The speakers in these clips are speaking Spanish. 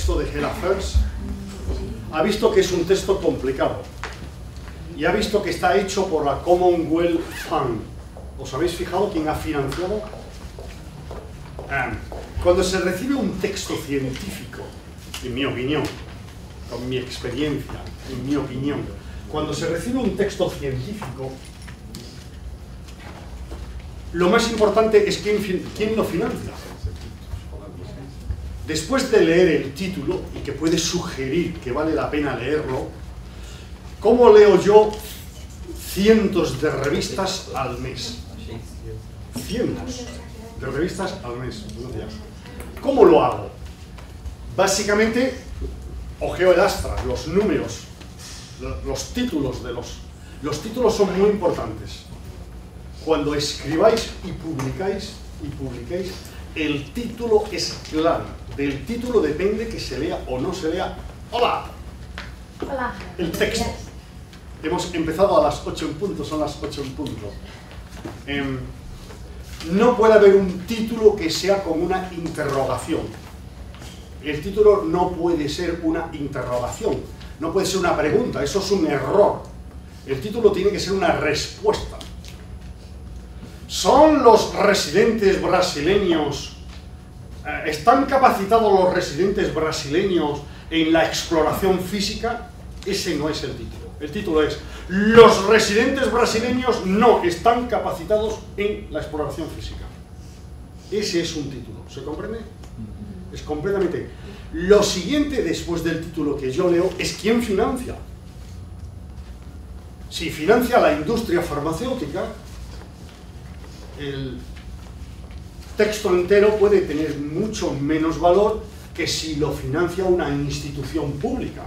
texto de Hell Affairs, ha visto que es un texto complicado y ha visto que está hecho por la Commonwealth Fund. ¿Os habéis fijado quién ha financiado? Cuando se recibe un texto científico, en mi opinión, con mi experiencia, en mi opinión, cuando se recibe un texto científico, lo más importante es quién lo financia. Después de leer el título, y que puede sugerir que vale la pena leerlo, ¿cómo leo yo cientos de revistas al mes? Cientos de revistas al mes. ¿Cómo lo hago? Básicamente, ojeo el astra, los números, los títulos de los títulos son muy importantes. Cuando escribáis y publiquéis, el título es clave. Del título depende que se lea o no se lea. ¡Hola! Hola. El texto. Hemos empezado a las 8 en punto, son las 8 en punto. No puede haber un título que sea con una interrogación. El título no puede ser una interrogación, no puede ser una pregunta, eso es un error. El título tiene que ser una respuesta. ¿Son los residentes brasileños, están capacitados los residentes brasileños en la exploración física? Ese no es el título. El título es: los residentes brasileños no están capacitados en la exploración física. Ese es un título, ¿se comprende? Es completamente. Lo siguiente después del título que yo leo es quién financia. Si financia la industria farmacéutica, el texto entero puede tener mucho menos valor que si lo financia una institución pública.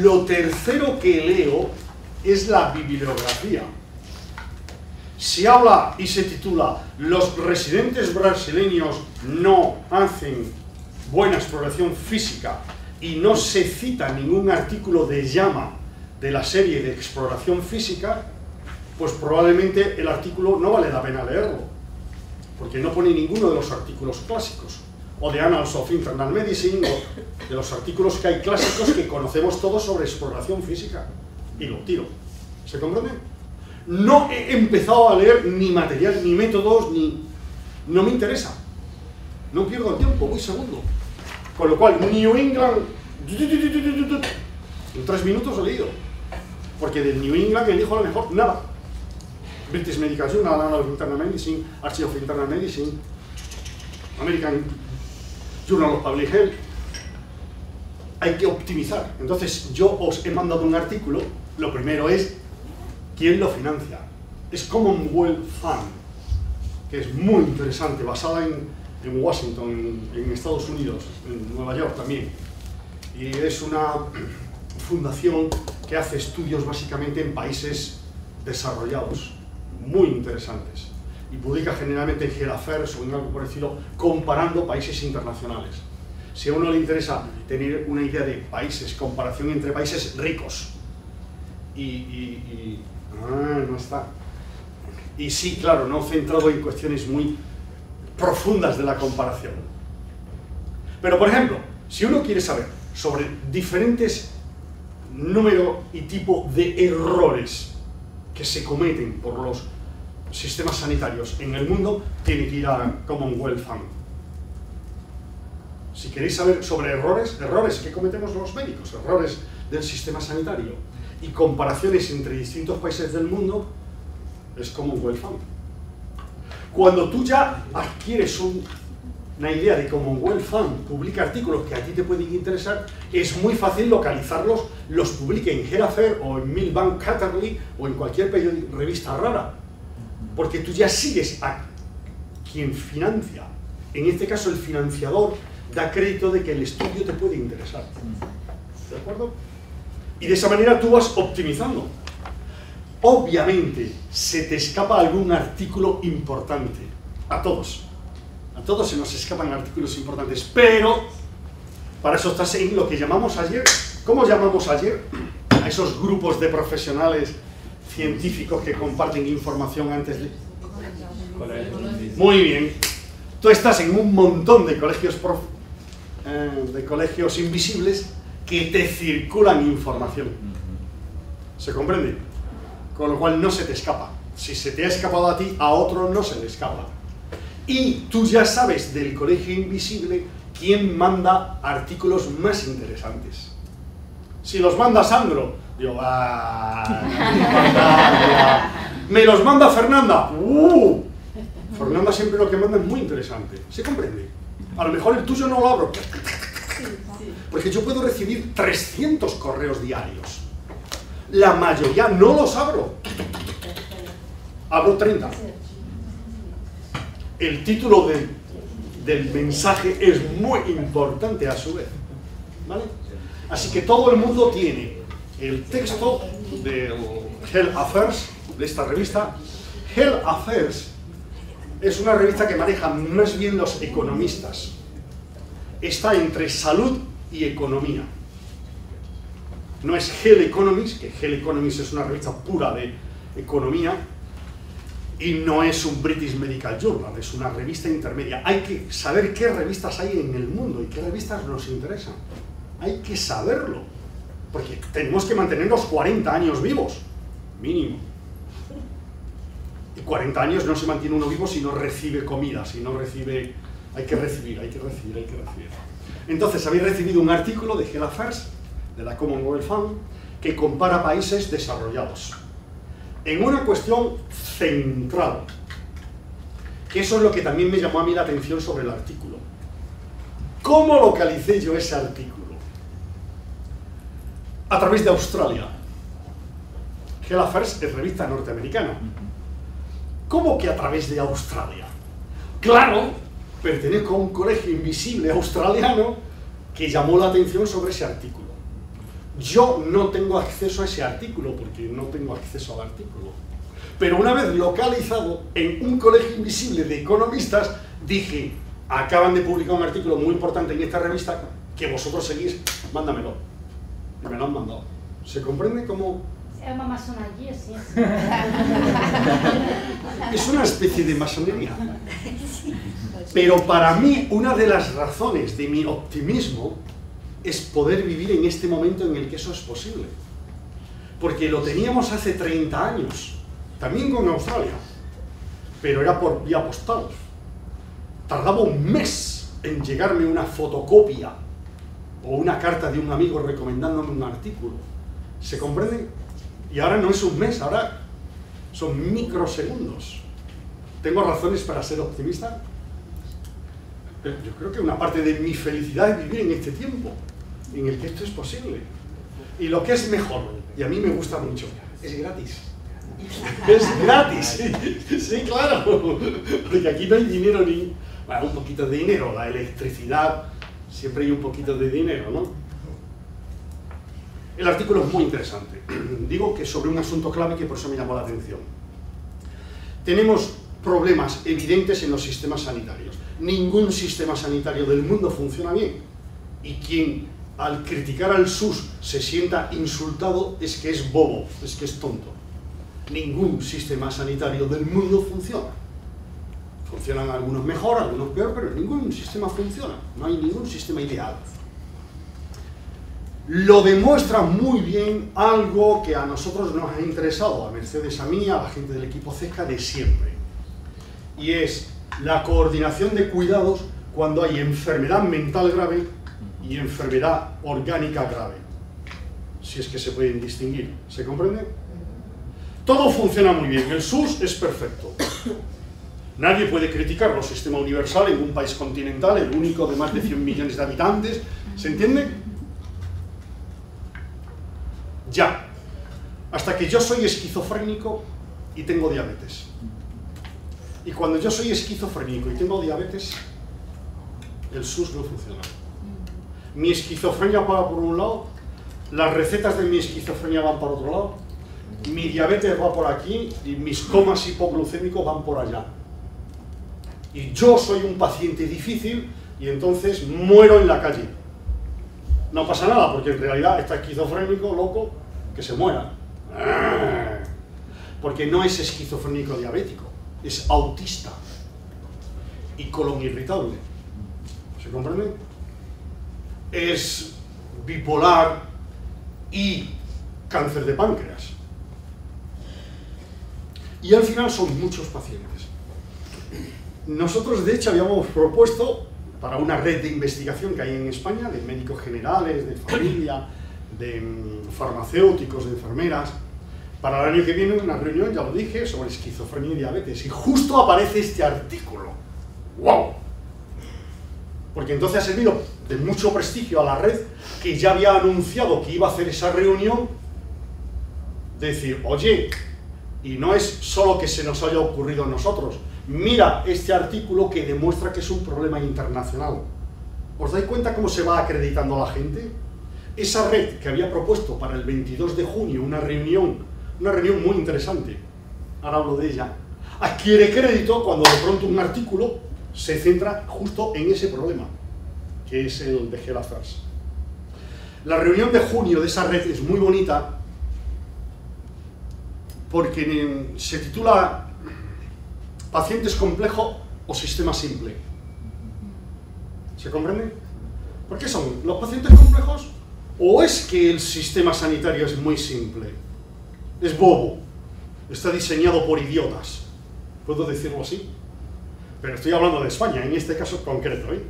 Lo tercero que leo es la bibliografía. Si habla y se titula "Los residentes brasileños no hacen buena exploración física" y no se cita ningún artículo de llama de la serie de exploración física, pues probablemente el artículo no vale la pena leerlo, porque no pone ninguno de los artículos clásicos, o de Annals of Internal Medicine, o de los artículos que hay clásicos que conocemos todos sobre exploración física, y lo tiro. ¿Se comprende? No he empezado a leer ni material, ni métodos, ni... no me interesa. No pierdo el tiempo, voy segundo. Con lo cual, New England... en 3 minutos he leído. Porque del New England elijo a lo mejor nada. British Medical Journal, Annals of Internal Medicine, Archive of Internal Medicine, American Journal of Public Health. Hay que optimizar. Entonces, yo os he mandado un artículo. Lo primero es quién lo financia. Es Commonwealth Fund, que es muy interesante, basada en Washington, en Estados Unidos, en Nueva York también. Y es una fundación que hace estudios básicamente en países desarrollados, muy interesantes. Y publica generalmente en Hell Affairs o en algo por el estilo, comparando países internacionales. Si a uno le interesa tener una idea de países, comparación entre países ricos, no está. Y sí, claro, no centrado en cuestiones muy profundas de la comparación. Pero, por ejemplo, si uno quiere saber sobre diferentes número y tipo de errores que se cometen por los sistemas sanitarios en el mundo, tiene que ir a Commonwealth Fund. Si queréis saber sobre errores que cometemos los médicos, errores del sistema sanitario y comparaciones entre distintos países del mundo, es Commonwealth Fund. Cuando tú ya adquieres una idea de Commonwealth Fund, publica artículos que a ti te pueden interesar, es muy fácil localizarlos, los publique en Hell Affairs o en Milbank Quarterly o en cualquier revista rara, porque tú ya sigues a quien financia. En este caso, el financiador da crédito de que el estudio te puede interesar. ¿De acuerdo? Y de esa manera tú vas optimizando. Obviamente, se te escapa algún artículo importante. A todos se nos escapan artículos importantes, pero para eso estás en lo que llamamos ayer. ¿Cómo llamamos ayer a esos grupos de profesionales científicos que comparten información antes de...? Muy bien. Tú estás en un montón de colegios de colegios invisibles que te circulan información. ¿Se comprende? Con lo cual no se te escapa. Si se te ha escapado a ti, a otro no se le escapa. Y tú ya sabes del colegio invisible quién manda artículos más interesantes. Si los manda Sandro, digo, me los manda Fernanda. Fernanda siempre lo que manda es muy interesante. ¿Se comprende? A lo mejor el tuyo no lo abro. Porque yo puedo recibir 300 correos diarios. La mayoría no los abro. Abro 30. El título del mensaje es muy importante a su vez. ¿Vale? Así que todo el mundo tiene el texto del Health Affairs, de esta revista. Health Affairs es una revista que manejan más bien los economistas. Está entre salud y economía. No es Health Economist, que Health Economist es una revista pura de economía, y no es un British Medical Journal, es una revista intermedia. Hay que saber qué revistas hay en el mundo y qué revistas nos interesan. Hay que saberlo, porque tenemos que mantenernos 40 años vivos, mínimo. Y 40 años no se mantiene uno vivo si no recibe comida, si no recibe... Hay que recibir. Entonces, habéis recibido un artículo de Health Affairs, de la Commonwealth Fund, que compara países desarrollados en una cuestión central, que eso es lo que también me llamó a mí la atención sobre el artículo. ¿Cómo localicé yo ese artículo? A través de Australia. Health Affairs es revista norteamericana. ¿Cómo que a través de Australia? Claro, pertenezco a un colegio invisible australiano que llamó la atención sobre ese artículo. Yo no tengo acceso a ese artículo porque no tengo acceso al artículo. Pero una vez localizado en un colegio invisible de economistas, dije, acaban de publicar un artículo muy importante en esta revista que vosotros seguís, mándamelo. Y me lo han mandado. ¿Se comprende cómo...? Es una masonería, sí. Es una especie de masonería. Pero para mí, una de las razones de mi optimismo es poder vivir en este momento en el que eso es posible. Porque lo teníamos hace 30 años, también con Australia, pero era por vía postal. Tardaba un mes en llegarme una fotocopia o una carta de un amigo recomendándome un artículo. ¿Se comprende? Y ahora no es un mes, ahora son microsegundos. ¿Tengo razones para ser optimista? Pero yo creo que una parte de mi felicidad es vivir en este tiempo, en el que esto es posible. Y lo que es mejor, y a mí me gusta mucho, es gratis. Es gratis, sí, claro. Porque aquí no hay dinero ni... Bueno, un poquito de dinero, la electricidad, siempre hay un poquito de dinero, ¿no? El artículo es muy interesante. Digo que sobre un asunto clave que por eso me llamó la atención. Tenemos problemas evidentes en los sistemas sanitarios. Ningún sistema sanitario del mundo funciona bien. Y quien al criticar al SUS se sienta insultado es que es bobo, es que es tonto. Ningún sistema sanitario del mundo funciona. Funcionan algunos mejor, algunos peor, pero ningún sistema funciona. No hay ningún sistema ideal. Lo demuestra muy bien algo que a nosotros nos ha interesado, a Mercedes, a mí, a la gente del equipo CESCA de siempre. Y es la coordinación de cuidados cuando hay enfermedad mental grave y enfermedad orgánica grave. Si es que se pueden distinguir. ¿Se comprende? Todo funciona muy bien. El SUS es perfecto. Nadie puede criticarlo. Sistema universal en un país continental, el único de más de 100 millones de habitantes. ¿Se entiende? Ya. Hasta que yo soy esquizofrénico y tengo diabetes. Y cuando yo soy esquizofrénico y tengo diabetes, el SUS no funciona. Mi esquizofrenia va por un lado, las recetas de mi esquizofrenia van por otro lado, mi diabetes va por aquí y mis comas hipoglucémicos van por allá. Y yo soy un paciente difícil y entonces muero en la calle. No pasa nada, porque en realidad está esquizofrénico, loco, que se muera. Porque no es esquizofrénico diabético, es autista y colon irritable. ¿Se comprende? es bipolar y cáncer de páncreas. Y al final son muchos pacientes. Nosotros, de hecho, habíamos propuesto para una red de investigación que hay en España, de médicos generales, de familia, de farmacéuticos, de enfermeras, para el año que viene una reunión, ya lo dije, sobre esquizofrenia y diabetes. Y justo aparece este artículo. ¡Wow! Porque entonces ha servido de mucho prestigio a la red, que ya había anunciado que iba a hacer esa reunión, de decir, oye, y no es solo que se nos haya ocurrido a nosotros, mira este artículo que demuestra que es un problema internacional. ¿Os dais cuenta cómo se va acreditando a la gente? Esa red que había propuesto para el 22 de junio una reunión muy interesante, ahora hablo de ella, adquiere crédito cuando de pronto un artículo se centra justo en ese problema, que es el de Health Affairs. La reunión de junio de esa red es muy bonita porque se titula ¿Pacientes complejos o sistema simple? ¿Se comprende? ¿Por qué son los pacientes complejos? ¿O es que el sistema sanitario es muy simple? Es bobo, está diseñado por idiotas, ¿puedo decirlo así? Pero estoy hablando de España, en este caso concreto, ¿eh?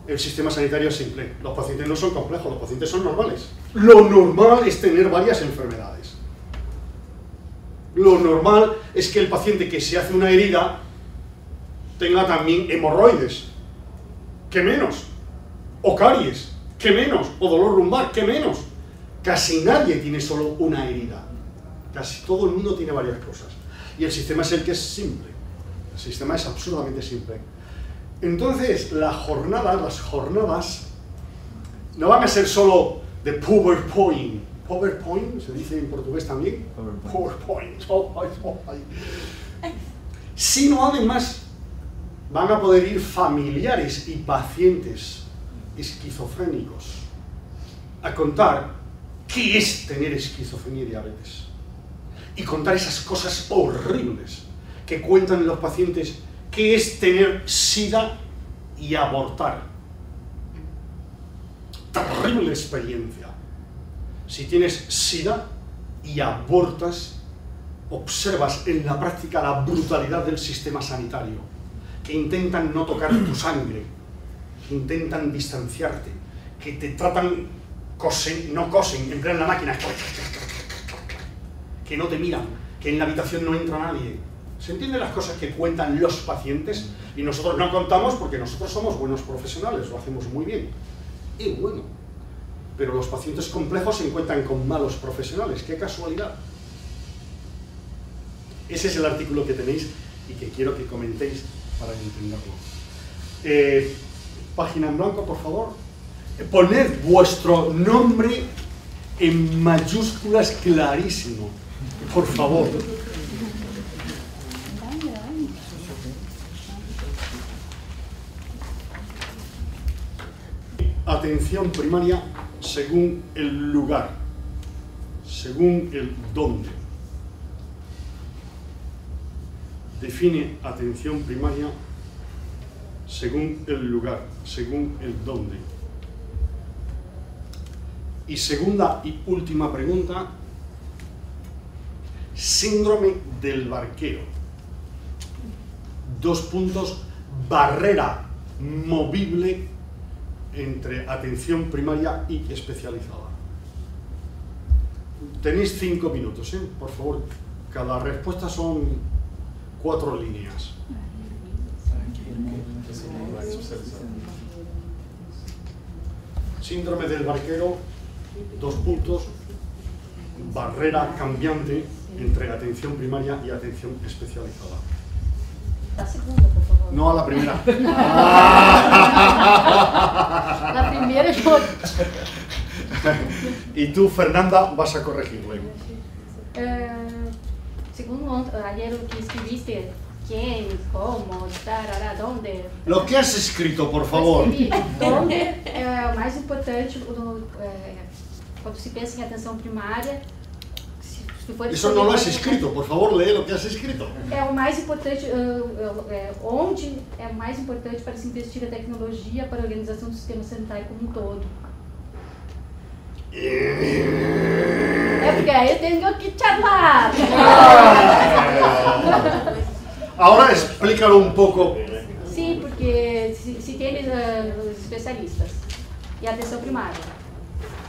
El sistema sanitario es simple, los pacientes no son complejos, los pacientes son normales. Lo normal es tener varias enfermedades. Lo normal es que el paciente que se hace una herida tenga también hemorroides, ¿qué menos? O caries, ¿qué menos? O dolor lumbar, ¿qué menos? Casi nadie tiene solo una herida, casi todo el mundo tiene varias cosas. Y el sistema es el que es simple, el sistema es absurdamente simple. Entonces, las jornadas no van a ser solo de PowerPoint. ¿PowerPoint se dice en portugués también? PowerPoint. Sino además van a poder ir familiares y pacientes esquizofrénicos a contar qué es tener esquizofrenia y diabetes. Y contar esas cosas horribles que cuentan los pacientes, qué es tener SIDA y abortar. Terrible experiencia. Si tienes SIDA y abortas, observas en la práctica la brutalidad del sistema sanitario, que intentan no tocar tu sangre, que intentan distanciarte, que te tratan, no cosen, emplean la máquina, que no te miran, que en la habitación no entra nadie. ¿Se entienden las cosas que cuentan los pacientes? Y nosotros no contamos porque nosotros somos buenos profesionales, lo hacemos muy bien. Y bueno, pero los pacientes complejos se encuentran con malos profesionales. ¡Qué casualidad! Ese es el artículo que tenéis y que quiero que comentéis para entenderlo. Página en blanco, por favor. Poned vuestro nombre en mayúsculas clarísimo, por favor. Atención primaria según el lugar, según el dónde. Define atención primaria según el lugar, según el dónde. Y segunda y última pregunta, síndrome del barquero. 2 puntos, barrera movible entre atención primaria y especializada. Tenéis 5 minutos, por favor. Cada respuesta son 4 líneas. Síndrome del barquero, 2 puntos, barrera cambiante entre atención primaria y atención especializada. La segunda, por favor. No a la primera. La primera es otra. Y tú, Fernanda, vas a corregirle. Segundo ayer lo que escribiste, quién, cómo, tarará, dónde. Lo que has escrito, por favor. Dónde é o mais importante quando se pensa em atenção primária, se for Eso no lo has escrito, por favor, lee lo que has escrito. É o mais importante, onde é mais importante para se investir a tecnologia para a organização do sistema sanitário como um todo. É porque aí eu tenho que charlar. Ahora explícalo un poco. Sim, porque se tem os especialistas e a atenção primária.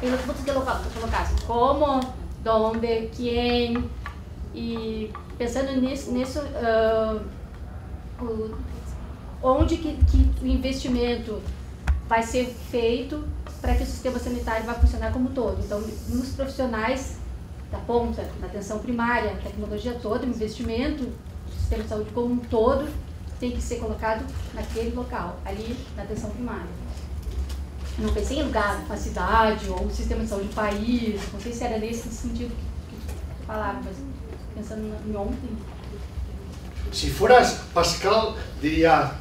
Eu vou colocar como, onde, quem, e pensando nisso onde que o investimento vai ser feito para que o sistema sanitário vá funcionar como um todo. Então, nos profissionais da ponta, da atenção primária, a tecnologia toda, o investimento do sistema de saúde como um todo tem que ser colocado naquele local, ali na atenção primária. Não pensei em lugar, uma cidade ou um sistema de saúde do país, não sei se era nesse sentido que falava, mas pensando em ontem. Si fueras Pascal, diría,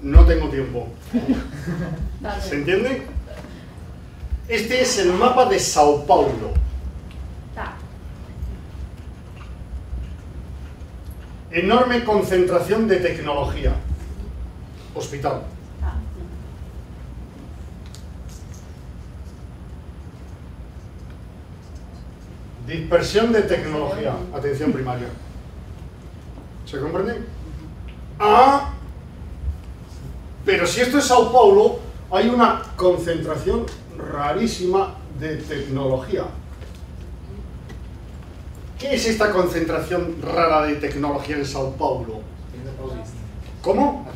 no tengo tiempo. ¿Se entiende? Este es el mapa de Sao Paulo. Tá. Enorme concentración de tecnología. Hospital. Tá. Dispersión de tecnología. Atención primaria. ¿Se comprende? Ah, pero si esto es Sao Paulo, hay una concentración rarísima de tecnología. ¿Qué es esta concentración rara de tecnología en Sao Paulo? ¿Cómo?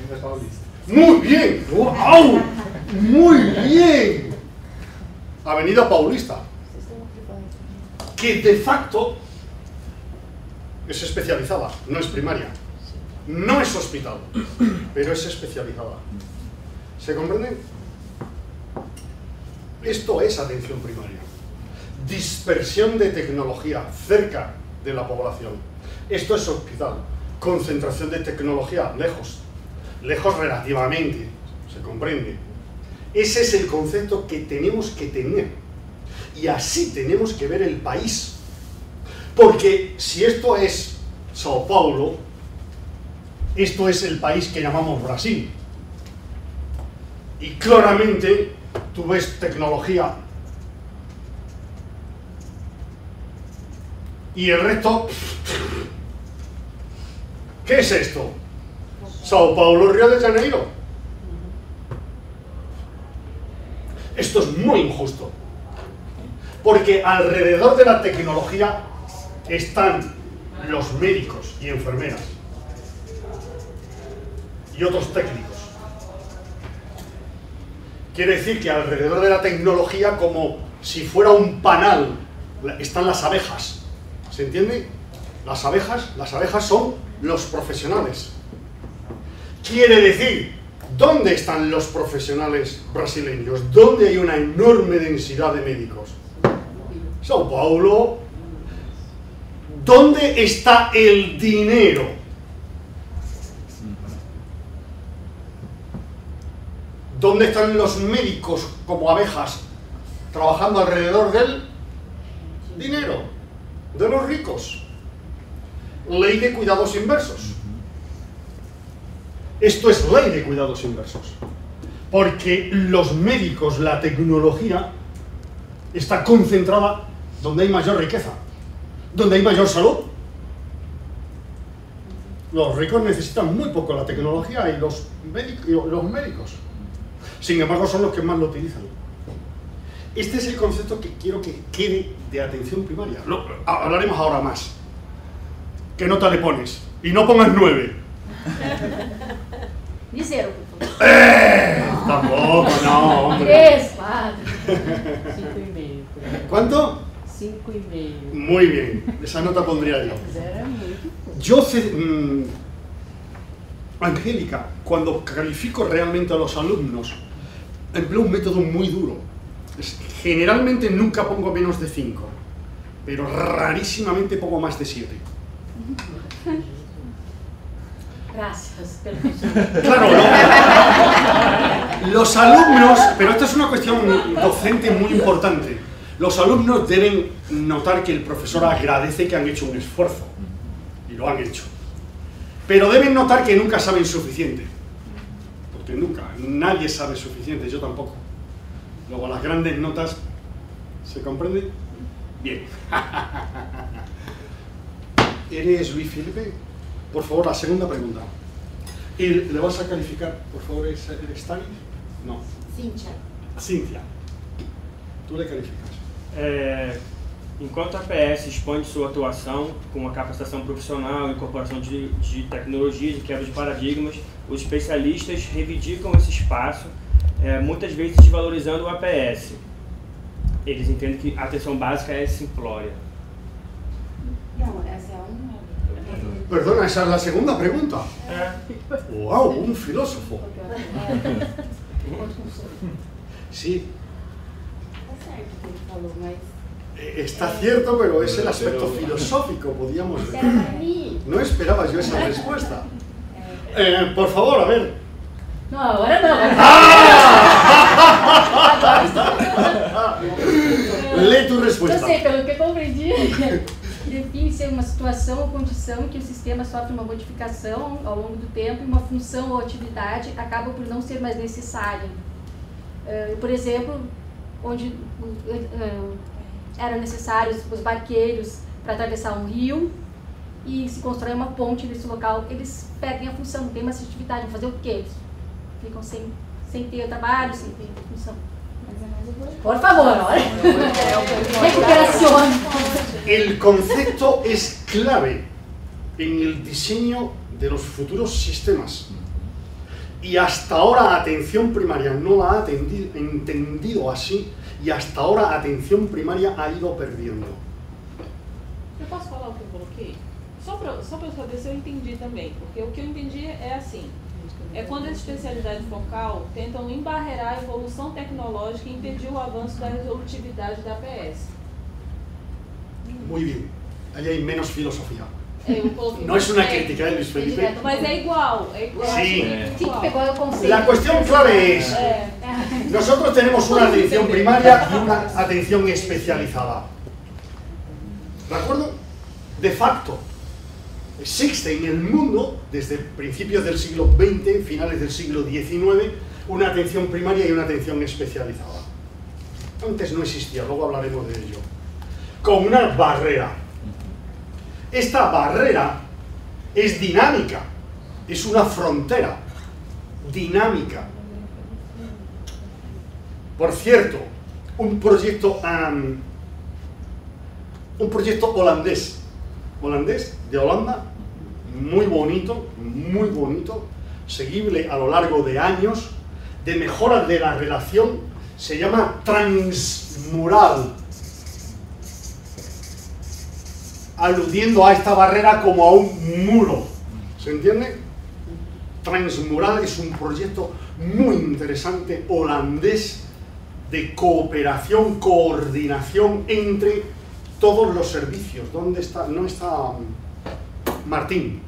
¡Muy bien! ¡Wow! ¡Muy bien! Avenida Paulista. Que de facto es especializada, no es primaria. No es hospital, pero es especializada. ¿Se comprende? Esto es atención primaria. Dispersión de tecnología cerca de la población. Esto es hospital. Concentración de tecnología lejos. Lejos relativamente. ¿Se comprende? Ese es el concepto que tenemos que tener. Y así tenemos que ver el país. Porque si esto es Sao Paulo, esto es el país que llamamos Brasil. Y claramente tú ves tecnología y el resto, ¿qué es esto? Sao Paulo, Río de Janeiro. Esto es muy injusto, porque alrededor de la tecnología están los médicos y enfermeras y otros técnicos. Quiere decir que alrededor de la tecnología, como si fuera un panal, están las abejas. ¿Se entiende? Las abejas son los profesionales. Quiere decir, ¿dónde están los profesionales brasileños? ¿Dónde hay una enorme densidad de médicos? Sao Paulo. ¿Dónde está el dinero? ¿Dónde están los médicos como abejas trabajando alrededor del dinero? De los ricos. Ley de cuidados inversos. Esto es ley de cuidados inversos. Porque los médicos, la tecnología, está concentrada donde hay mayor riqueza, donde hay mayor salud. Los ricos necesitan muy poco la tecnología y los médicos. Sin embargo, son los que más lo utilizan. Este es el concepto que quiero que quede de atención primaria. Hablaremos ahora más. ¿Qué nota le pones? Y no pongas 9. Ni 0, por favor. Tampoco, no, hombre. 3, 4. 5,5. ¿Cuánto? 5,5. Muy bien. Esa nota pondría yo. Era muito. Yo, Angélica, cuando califico realmente a los alumnos, empleo un método muy duro. Generalmente nunca pongo menos de 5, pero rarísimamente pongo más de 7. Gracias, perfecto. Claro, ¿no? Los alumnos, pero esto es una cuestión docente muy importante. Los alumnos deben notar que el profesor agradece que han hecho un esfuerzo, y lo han hecho. Pero deben notar que nunca saben suficiente, porque nunca, nadie sabe suficiente, yo tampoco. Luego las grandes notas, ¿se comprende? Bien. ¿Eres Luis Felipe? Por favor, la segunda pregunta. ¿Y le vas a calificar, por favor, eres Stanis? No. Cíntia. Tu le calificas. Enquanto a APS expande sua atuação com a capacitação profissional, incorporação de tecnologia, de quebra de paradigmas, os especialistas reivindicam esse espaço, muitas vezes desvalorizando o APS. Eles entendem que a atenção básica é simplória. Não, essa é uma... Perdona, esa es la segunda pregunta. ¡Wow! Un filósofo. Sí. Tá certo o que ele falou, mas... Está cierto, pero es el aspecto filosófico, podríamos Isso decir. era pra mim. No esperaba yo esa respuesta. Por favor, a ver. Não, agora não. Lee tu Eu respuesta. sei, pelo que eu compreendi, define ser uma situação ou condição em que o sistema sofre uma modificação ao longo do tempo e uma função ou atividade acaba por não ser mais necessária. Por exemplo, onde eram necessários os barqueiros para atravessar um rio e se constrói uma ponte nesse local, eles perdem a função, não tem mais atividade, vão fazer o quê? Eles ficam sem ter trabalho, sem ter função. Por favor, olha. Recuperación. El concepto es clave en el diseño de los futuros sistemas. Y hasta ahora atención primaria no la ha entendido así, y hasta ahora atención primaria ha ido perdiendo. Eu posso falar o que eu coloquei? Só para eu saber se eu entendi também, porque o que eu entendi é assim, é quando as especialidades focal tentam embarrear a evolução tecnológica e impedir o avanço da resolutividade da APS. Muy bien, ahí hay menos filosofía. Eu coloquei No es una crítica, Luis Felipe. mas é igual, Sí. Sim, que pegou o conceito. La cuestión clave es, nosotros tenemos una atención primaria y una atención especializada. ¿De acuerdo? De facto, existe en el mundo, desde principios del siglo XX, finales del siglo XIX, una atención primaria y una atención especializada. Antes no existía, luego hablaremos de ello. Con una barrera. Esta barrera es dinámica, es una frontera dinámica. Por cierto, un proyecto holandés de Holanda, muy bonito, seguible a lo largo de años, de mejora de la relación, se llama Transmural, aludiendo a esta barrera como a un muro, ¿se entiende? Transmural es un proyecto muy interesante holandés de cooperación, coordinación entre todos los servicios. ¿Dónde está? No está Martín.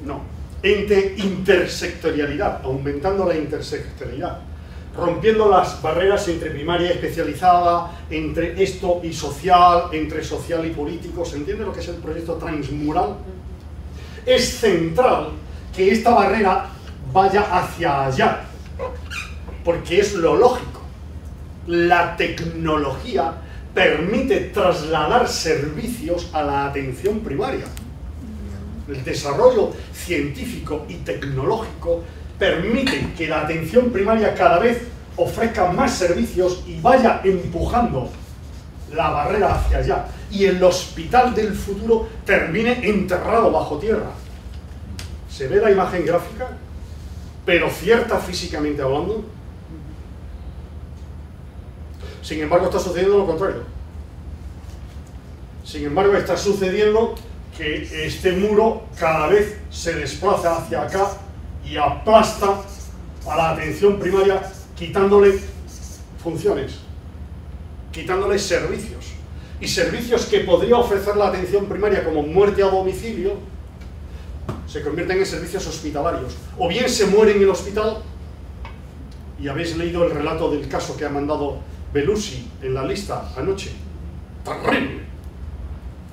No. Entre intersectorialidad, aumentando la intersectorialidad, rompiendo las barreras entre primaria y especializada, entre esto y social, entre social y político. ¿Se entiende lo que es el proyecto Transmural? Es central que esta barrera vaya hacia allá, porque es lo lógico. La tecnología permite trasladar servicios a la atención primaria. El desarrollo científico y tecnológico permite que la atención primaria cada vez ofrezca más servicios y vaya empujando la barrera hacia allá, y el hospital del futuro termine enterrado bajo tierra. ¿Se ve la imagen gráfica? Pero cierta físicamente hablando. Sin embargo, está sucediendo lo contrario. Sin embargo, está sucediendo que este muro cada vez se desplaza hacia acá y aplasta a la atención primaria, quitándole funciones, quitándole servicios. Y servicios que podría ofrecer la atención primaria como muerte a domicilio, se convierten en servicios hospitalarios. O bien se muere en el hospital, y habéis leído el relato del caso que ha mandado Belushi en la lista anoche. Terrible.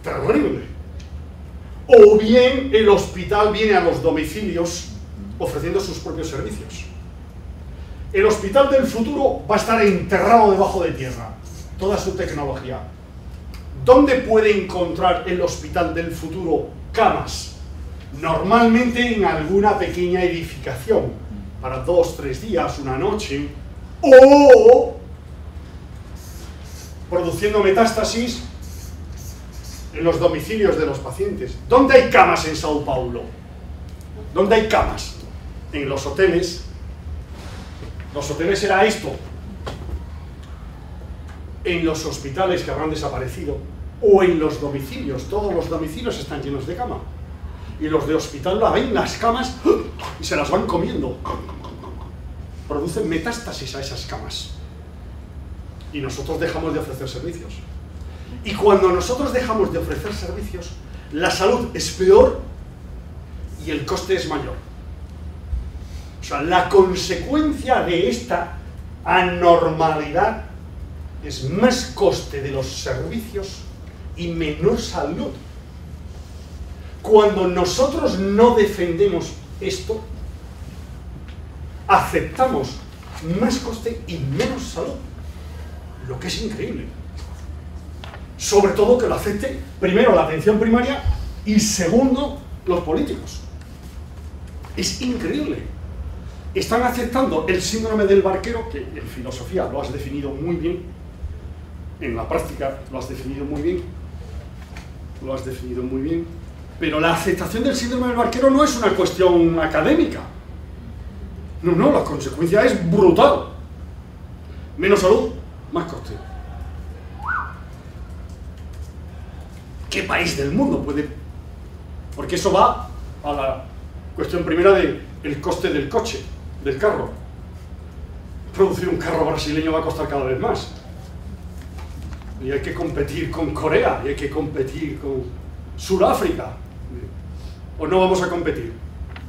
Terrible. O bien el hospital viene a los domicilios ofreciendo sus propios servicios. El hospital del futuro va a estar enterrado debajo de tierra, toda su tecnología. ¿Dónde puede encontrar el hospital del futuro camas? Normalmente en alguna pequeña edificación, para 2 o 3 días, una noche, o produciendo metástasis en los domicilios de los pacientes. ¿Dónde hay camas en Sao Paulo? ¿Dónde hay camas? En los hoteles. Los hoteles era esto. En los hospitales que habrán desaparecido, o en los domicilios. Todos los domicilios están llenos de cama. Y los de hospital la ven las camas y se las van comiendo. Producen metástasis a esas camas. Y nosotros dejamos de ofrecer servicios. Y cuando nosotros dejamos de ofrecer servicios, la salud es peor y el coste es mayor. O sea, la consecuencia de esta anormalidad es más coste de los servicios y menor salud. Cuando nosotros no defendemos esto, aceptamos más coste y menos salud, lo que es increíble. Sobre todo que lo acepte primero la atención primaria y segundo los políticos. Es increíble. Están aceptando el síndrome del barquero, que en filosofía lo has definido muy bien, en la práctica lo has definido muy bien, pero la aceptación del síndrome del barquero no es una cuestión académica. No, la consecuencia es brutal. Menos salud, más coste. ¿Qué país del mundo puede? Porque eso va a la cuestión primera del coste del coche, del carro. Producir un carro brasileño va a costar cada vez más. Y hay que competir con Corea, y hay que competir con Sudáfrica. ¿O no vamos a competir?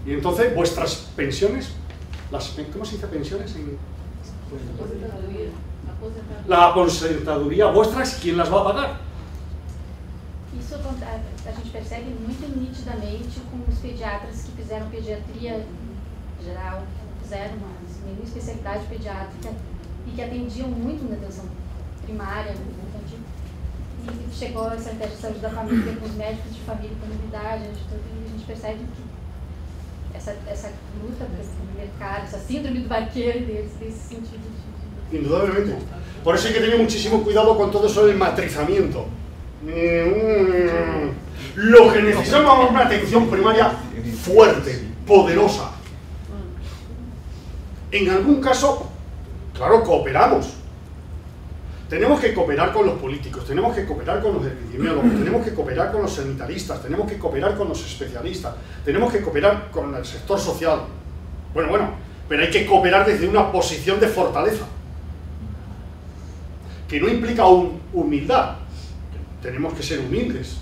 Y entonces vuestras pensiones, ¿cómo se dice pensiones? La aposentadoria vuestras, ¿quién las va a pagar? Isso a gente percebe muito nitidamente com os pediatras que fizeram pediatria geral, fizeram nenhuma especialidade pediátrica e que atendiam muito na atenção primária, infantil. E chegou essa estratégia de saúde da família com os médicos de família, comunidade, a gente percebe que essa luta pelo mercado, essa síndrome do barqueiro deles, nesse sentido. Indudablemente. Por eso hay que tener muchísimo cuidado con todo eso del matrizamiento. Lo que necesitamos es una atención primaria fuerte, poderosa. En algún caso, claro, cooperamos. Tenemos que cooperar con los políticos, tenemos que cooperar con los epidemiólogos, tenemos que cooperar con los sanitaristas, tenemos que cooperar con los especialistas, tenemos que cooperar con el sector social. Bueno, pero hay que cooperar desde una posición de fortaleza, que no implica humildad. Tenemos que ser humildes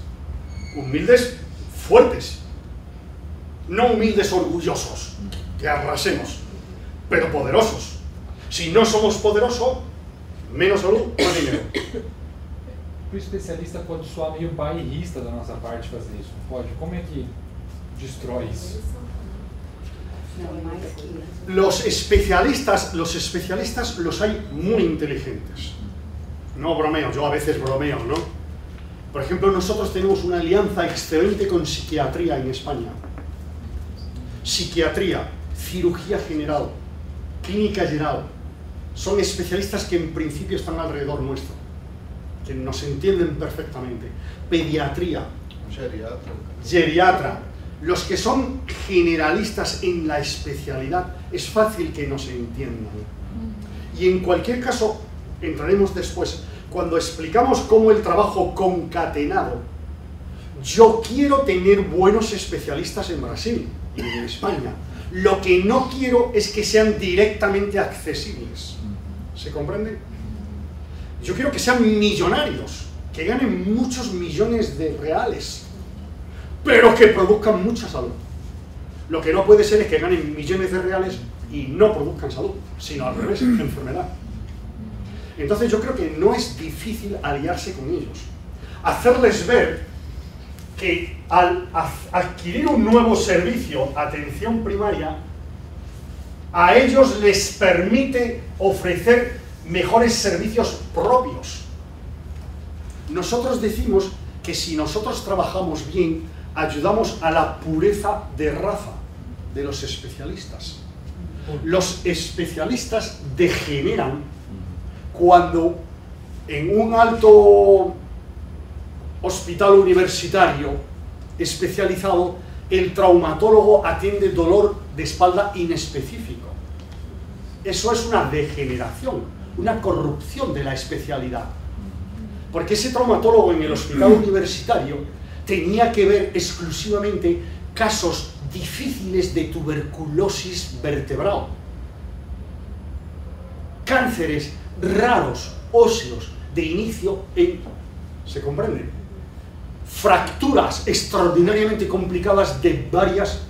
fuertes, no humildes orgullosos, que arrasemos, pero poderosos. Si no somos poderosos, menos salud, mais dinheiro. O especialista pode soar meio bairrista da nossa parte fazer isso, pode? Como é que destrói isso? Los especialistas los hay muy inteligentes. No bromeo, yo a veces bromeo, ¿no? Por ejemplo, nosotros tenemos una alianza excelente con psiquiatría en España. Psiquiatría, cirugía general, clínica general. Son especialistas que en principio están alrededor nuestro, que nos entienden perfectamente. Pediatría, geriatra. Los que son generalistas en la especialidad, es fácil que nos entiendan. Y en cualquier caso, entraremos después, cuando explicamos cómo el trabajo concatenado. Yo quiero tener buenos especialistas en Brasil y en España. Lo que no quiero es que sean directamente accesibles. ¿Se comprende? Yo quiero que sean millonarios, que ganen muchos millones de reales, pero que produzcan mucha salud. Lo que no puede ser es que ganen millones de reales y no produzcan salud, sino al revés, enfermedad. Entonces yo creo que no es difícil aliarse con ellos. Hacerles ver que al adquirir un nuevo servicio, atención primaria, a ellos les permite ofrecer mejores servicios propios. Nosotros decimos que si nosotros trabajamos bien, ayudamos a la pureza de raza de los especialistas. Los especialistas degeneran cuando en un alto hospital universitario especializado el traumatólogo atiende dolor de espalda inespecífico. Eso es una degeneración, una corrupción de la especialidad. Porque ese traumatólogo en el hospital universitario tenía que ver exclusivamente casos difíciles de tuberculosis vertebral, cánceres raros, óseos, de inicio en... ¿Se comprende? Fracturas extraordinariamente complicadas de varias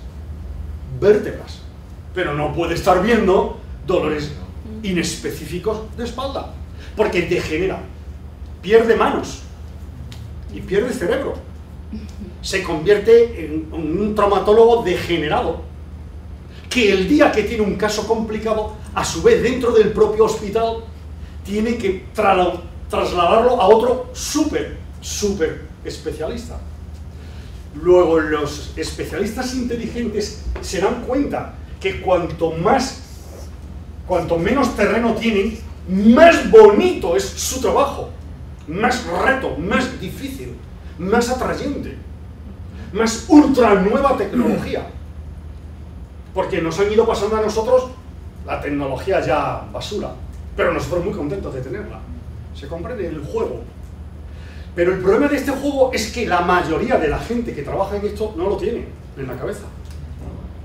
vértebras. Pero no puede estar viendo dolores inespecíficos de espalda, porque degenera, pierde manos y pierde cerebro. Se convierte en un traumatólogo degenerado, que el día que tiene un caso complicado, a su vez dentro del propio hospital, tiene que trasladarlo a otro súper especialista. Luego los especialistas inteligentes se dan cuenta que cuanto menos terreno tienen, más bonito es su trabajo, más reto, más difícil, más atrayente, más ultra nueva tecnología. Porque nos han ido pasando a nosotros la tecnología ya basura, pero nosotros muy contentos de tenerla. Se comprende el juego. Pero el problema de este juego es que la mayoría de la gente que trabaja en esto no lo tiene en la cabeza.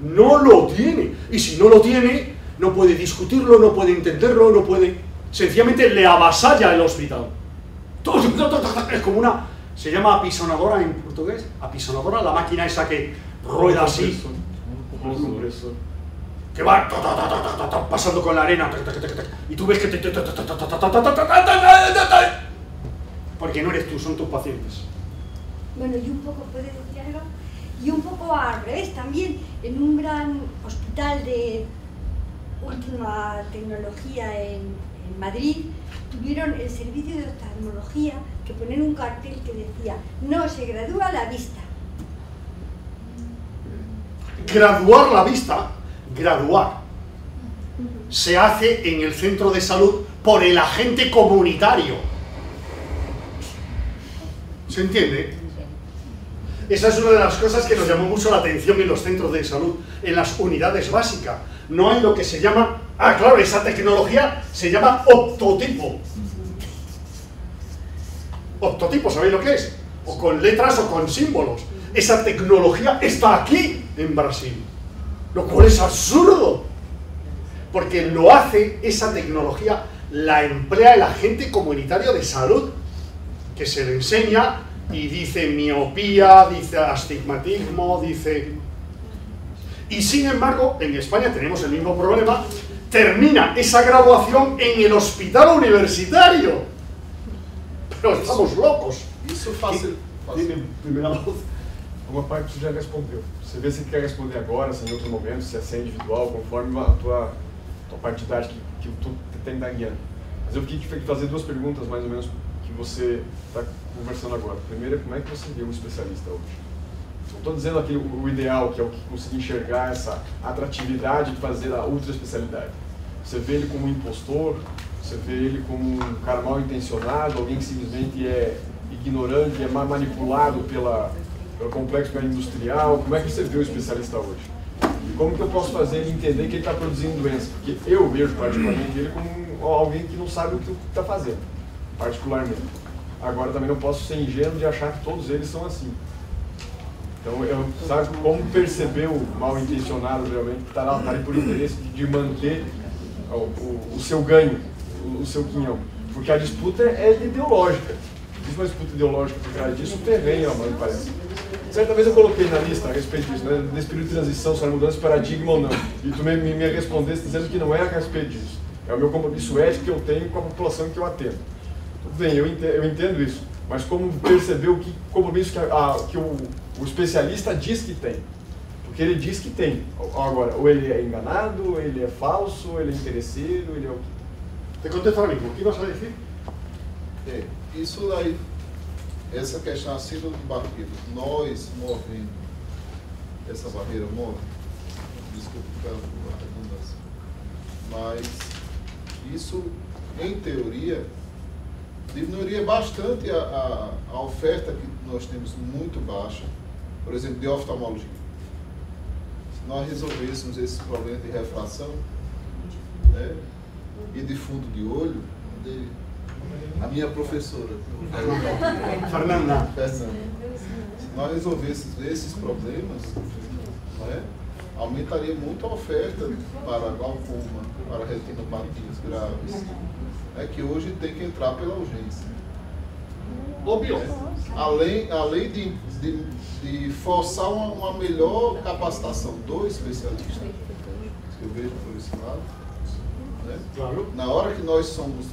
No lo tiene. Y si no lo tiene, no puede discutirlo, no puede entenderlo, no puede... Sencillamente le avasalla el hospital. Es como una... Se llama apisonadora en portugués. Apisonadora, la máquina esa que rueda así. Que va pasando con la arena. Y tú ves que porque no eres tú, son tus pacientes. Bueno, y un poco, ¿puedes decir algo? Y un poco al revés también, en un gran hospital de última tecnología en Madrid, tuvieron el servicio de oftalmología que ponían un cartel que decía: no se gradúa la vista. Graduar la vista, se hace en el centro de salud por el agente comunitario. ¿Se entiende? Esa es una de las cosas que nos llamó mucho la atención en los centros de salud, en las unidades básicas. No hay lo que se llama... Ah, claro, esa tecnología se llama optotipo. Optotipo, ¿sabéis lo que es? O con letras o con símbolos. Esa tecnología está aquí, en Brasil. Lo cual es absurdo. Porque lo hace, esa tecnología, la emplea el agente comunitario de salud, que se le enseña y dice miopía, dice astigmatismo, dice... Y sin embargo, en España tenemos el mismo problema, termina esa graduación en el hospital universitario. Pero estamos locos. Isso fácil. Dime, primeira voz. Uma parte tu já respondeu. Você vê se quer responder agora, se em outro momento, se é individual, conforme a tua parte didática que tu tem da guiando. Mas eu queria fazer duas perguntas, mais ou menos, que você está conversando agora. Primeiro, como é que você vê um especialista hoje? Não estou dizendo aqui o ideal, que é o que conseguir enxergar essa atratividade de fazer a ultra especialidade. Você vê ele como um impostor, você vê ele como um cara mal intencionado, alguém que simplesmente é ignorante, é manipulado pelo complexo industrial. Como é que você vê o especialista hoje? E como que eu posso fazer ele entender que ele está produzindo doença? Porque eu vejo particularmente ele como alguém que não sabe o que está fazendo, particularmente. Agora também não posso ser ingênuo de achar que todos eles são assim. Então, sabe como perceber o mal intencionado realmente, que está ali por interesse de manter o seu ganho, o seu quinhão. Porque a disputa é ideológica. Existe uma disputa ideológica por trás disso, terreno, me parece. Certa vez eu coloquei na lista a respeito disso, desse período de transição, se era mudança de paradigma ou não. E tu me respondeste dizendo que não é a respeito disso. é o meu compromisso ético que eu tenho com a população que eu atendo. Tudo bem, eu entendo isso, mas como perceber o compromisso que o especialista diz que tem? Porque ele diz que tem. Agora, ou ele é enganado, ou ele é falso, ou ele é interesseiro, ele é o quê? Te contesto ahora mismo. ¿Qué ibas a decir? Isso daí, essa questão acima do barreiro, nós movendo essa barreira, desculpa pela redundância, mas isso, em teoria, diminuiria bastante a oferta que nós temos muito baixa, por exemplo, de oftalmologia. Se nós resolvêssemos esse problema de refração, né, e de fundo de olho, a minha professora, Fernanda. se nós resolvêssemos esses problemas, né, aumentaria muito a oferta para glaucoma, para retinopatias graves, né, que hoje tem que entrar pela urgência. Óbvio. Além de forçar uma melhor capacitação do especialista, que eu vejo por esse lado, né? Claro. Na hora que nós somos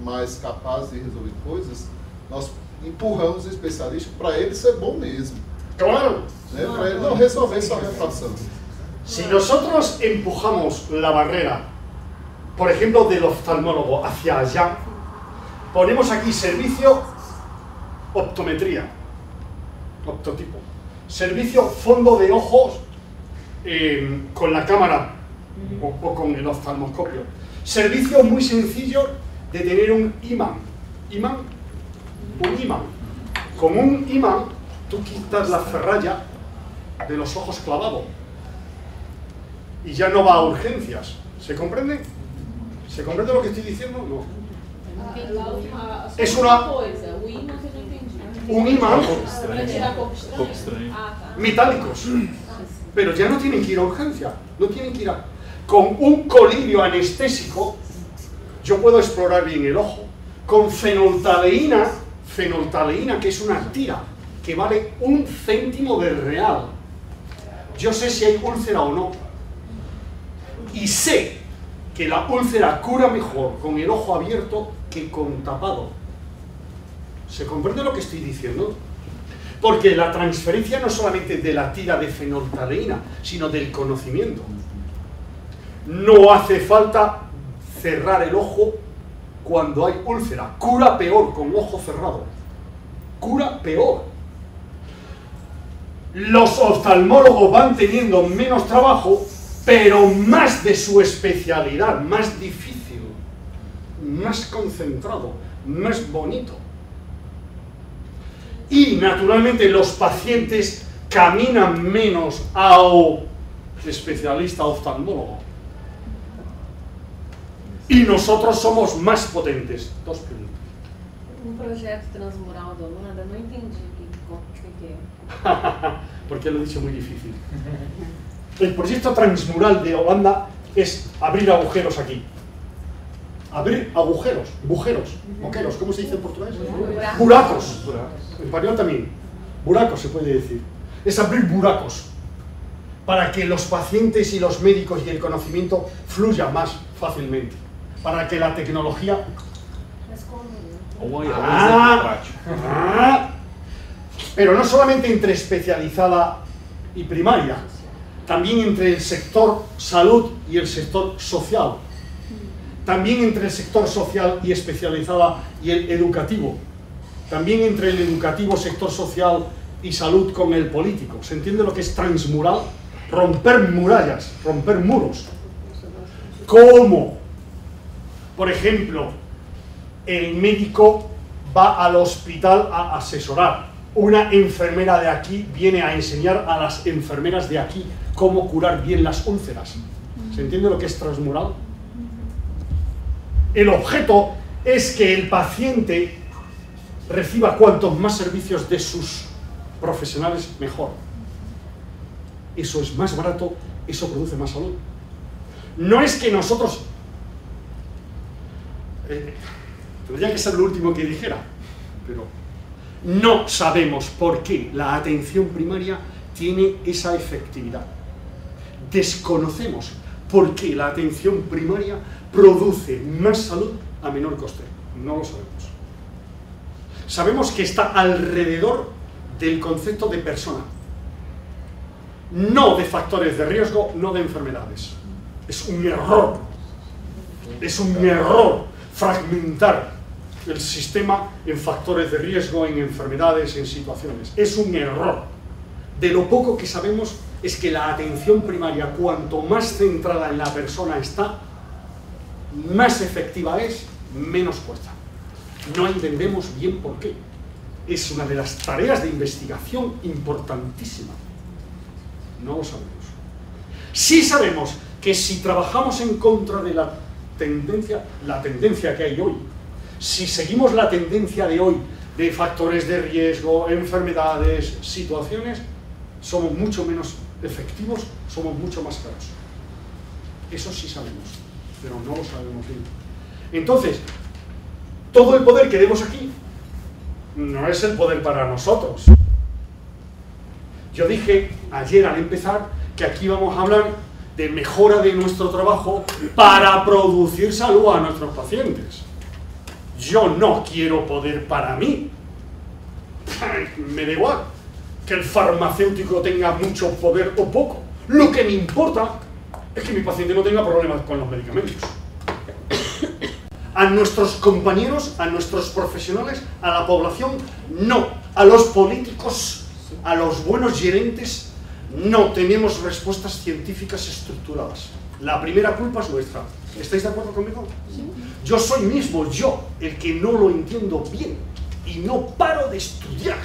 mais capazes de resolver coisas, nós empurramos o especialista para ele ser bom mesmo. Claro. Né? Para ele não resolver sua refração. Si nosotros empujamos la barrera, por ejemplo, del oftalmólogo hacia allá, ponemos aquí servicio optometría, optotipo, servicio fondo de ojos con la cámara o con el oftalmoscopio, servicio muy sencillo de tener un imán, con un imán tú quitas la ferralla de los ojos clavados y ya no va a urgencias. ¿Se comprende? ¿Se comprende lo que estoy diciendo? No. Es una coisa, o imã que eu não entendi. Un imán Para tirar pouco estranho? Ah, tá. metálicos, pero ya no tienen que ir a urgencia, no tienen que ir a... Con un colirio anestésico yo puedo explorar bien el ojo. Con fenoltaleína, que es una tira que vale 1 céntimo de real, yo sé si hay úlcera o no, y sé que la úlcera cura mejor con el ojo abierto que con tapado. ¿Se comprende lo que estoy diciendo? Porque la transferencia no solamente de la tira de fenoltaleína, sino del conocimiento. No hace falta cerrar el ojo cuando hay úlcera. Cura peor con ojo cerrado. Cura peor. Los oftalmólogos van teniendo menos trabajo, pero más de su especialidad, más difícil, más concentrado, más bonito. Y naturalmente los pacientes caminan menos ao especialista oftalmólogo. Y nosotros somos más potentes. 2 preguntas. Projeto transmural da Holanda, não entendi o que é. Porque lo he dicho muy difícil. El proyecto transmural de Holanda es abrir agujeros aquí. Abrir agujeros, boqueros, ¿cómo se dice en portugués? Buracos. En español también. Buracos se puede decir. Es abrir buracos para que los pacientes y los médicos y el conocimiento fluya más fácilmente. Para que la tecnología... Pero no solamente entre especializada y primaria, también entre el sector salud y el sector social, también entre el sector social y especializada y el educativo, también entre el educativo, sector social y salud con el político. ¿Se entiende lo que es transmural? Romper murallas, romper muros. ¿Cómo? Por ejemplo, el médico va al hospital a asesorar. Una enfermera de aquí viene a enseñar a las enfermeras de aquí cómo curar bien las úlceras. ¿Se entiende lo que es transmural? El objeto es que el paciente reciba cuantos más servicios de sus profesionales, mejor. Eso es más barato, eso produce más salud. No es que nosotros... tendría que ser lo último que dijera, pero no sabemos por qué la atención primaria tiene esa efectividad. Desconocemos por qué la atención primaria produce más salud a menor coste. No lo sabemos. Sabemos que está alrededor del concepto de persona, no de factores de riesgo, no de enfermedades. Es un error. Es un error fragmentar el sistema en factores de riesgo, en enfermedades, en situaciones. Es un error. De lo poco que sabemos es que la atención primaria, cuanto más centrada en la persona está, más efectiva es, menos cuesta. No entendemos bien por qué. Es una de las tareas de investigación importantísima. No lo sabemos. Sí sabemos que si trabajamos en contra de la tendencia que hay hoy, si seguimos la tendencia de hoy de factores de riesgo, enfermedades, situaciones, somos mucho menos efectivos, somos mucho más caros. Eso sí sabemos, pero no lo sabemos bien. Entonces, todo el poder que vemos aquí no es el poder para nosotros. Yo dije ayer al empezar que aquí vamos a hablar de mejora de nuestro trabajo para producir salud a nuestros pacientes. Yo no quiero poder para mí. Me da igual que el farmacéutico tenga mucho poder o poco. Lo que me importa es que mi paciente no tenga problemas con los medicamentos. A nuestros compañeros, a nuestros profesionales, a la población, no. A los políticos, a los buenos gerentes, no tenemos respuestas científicas estructuradas. La primera culpa es nuestra. ¿Estáis de acuerdo conmigo? Sí. Yo soy mismo yo el que no lo entiendo bien y no paro de estudiar.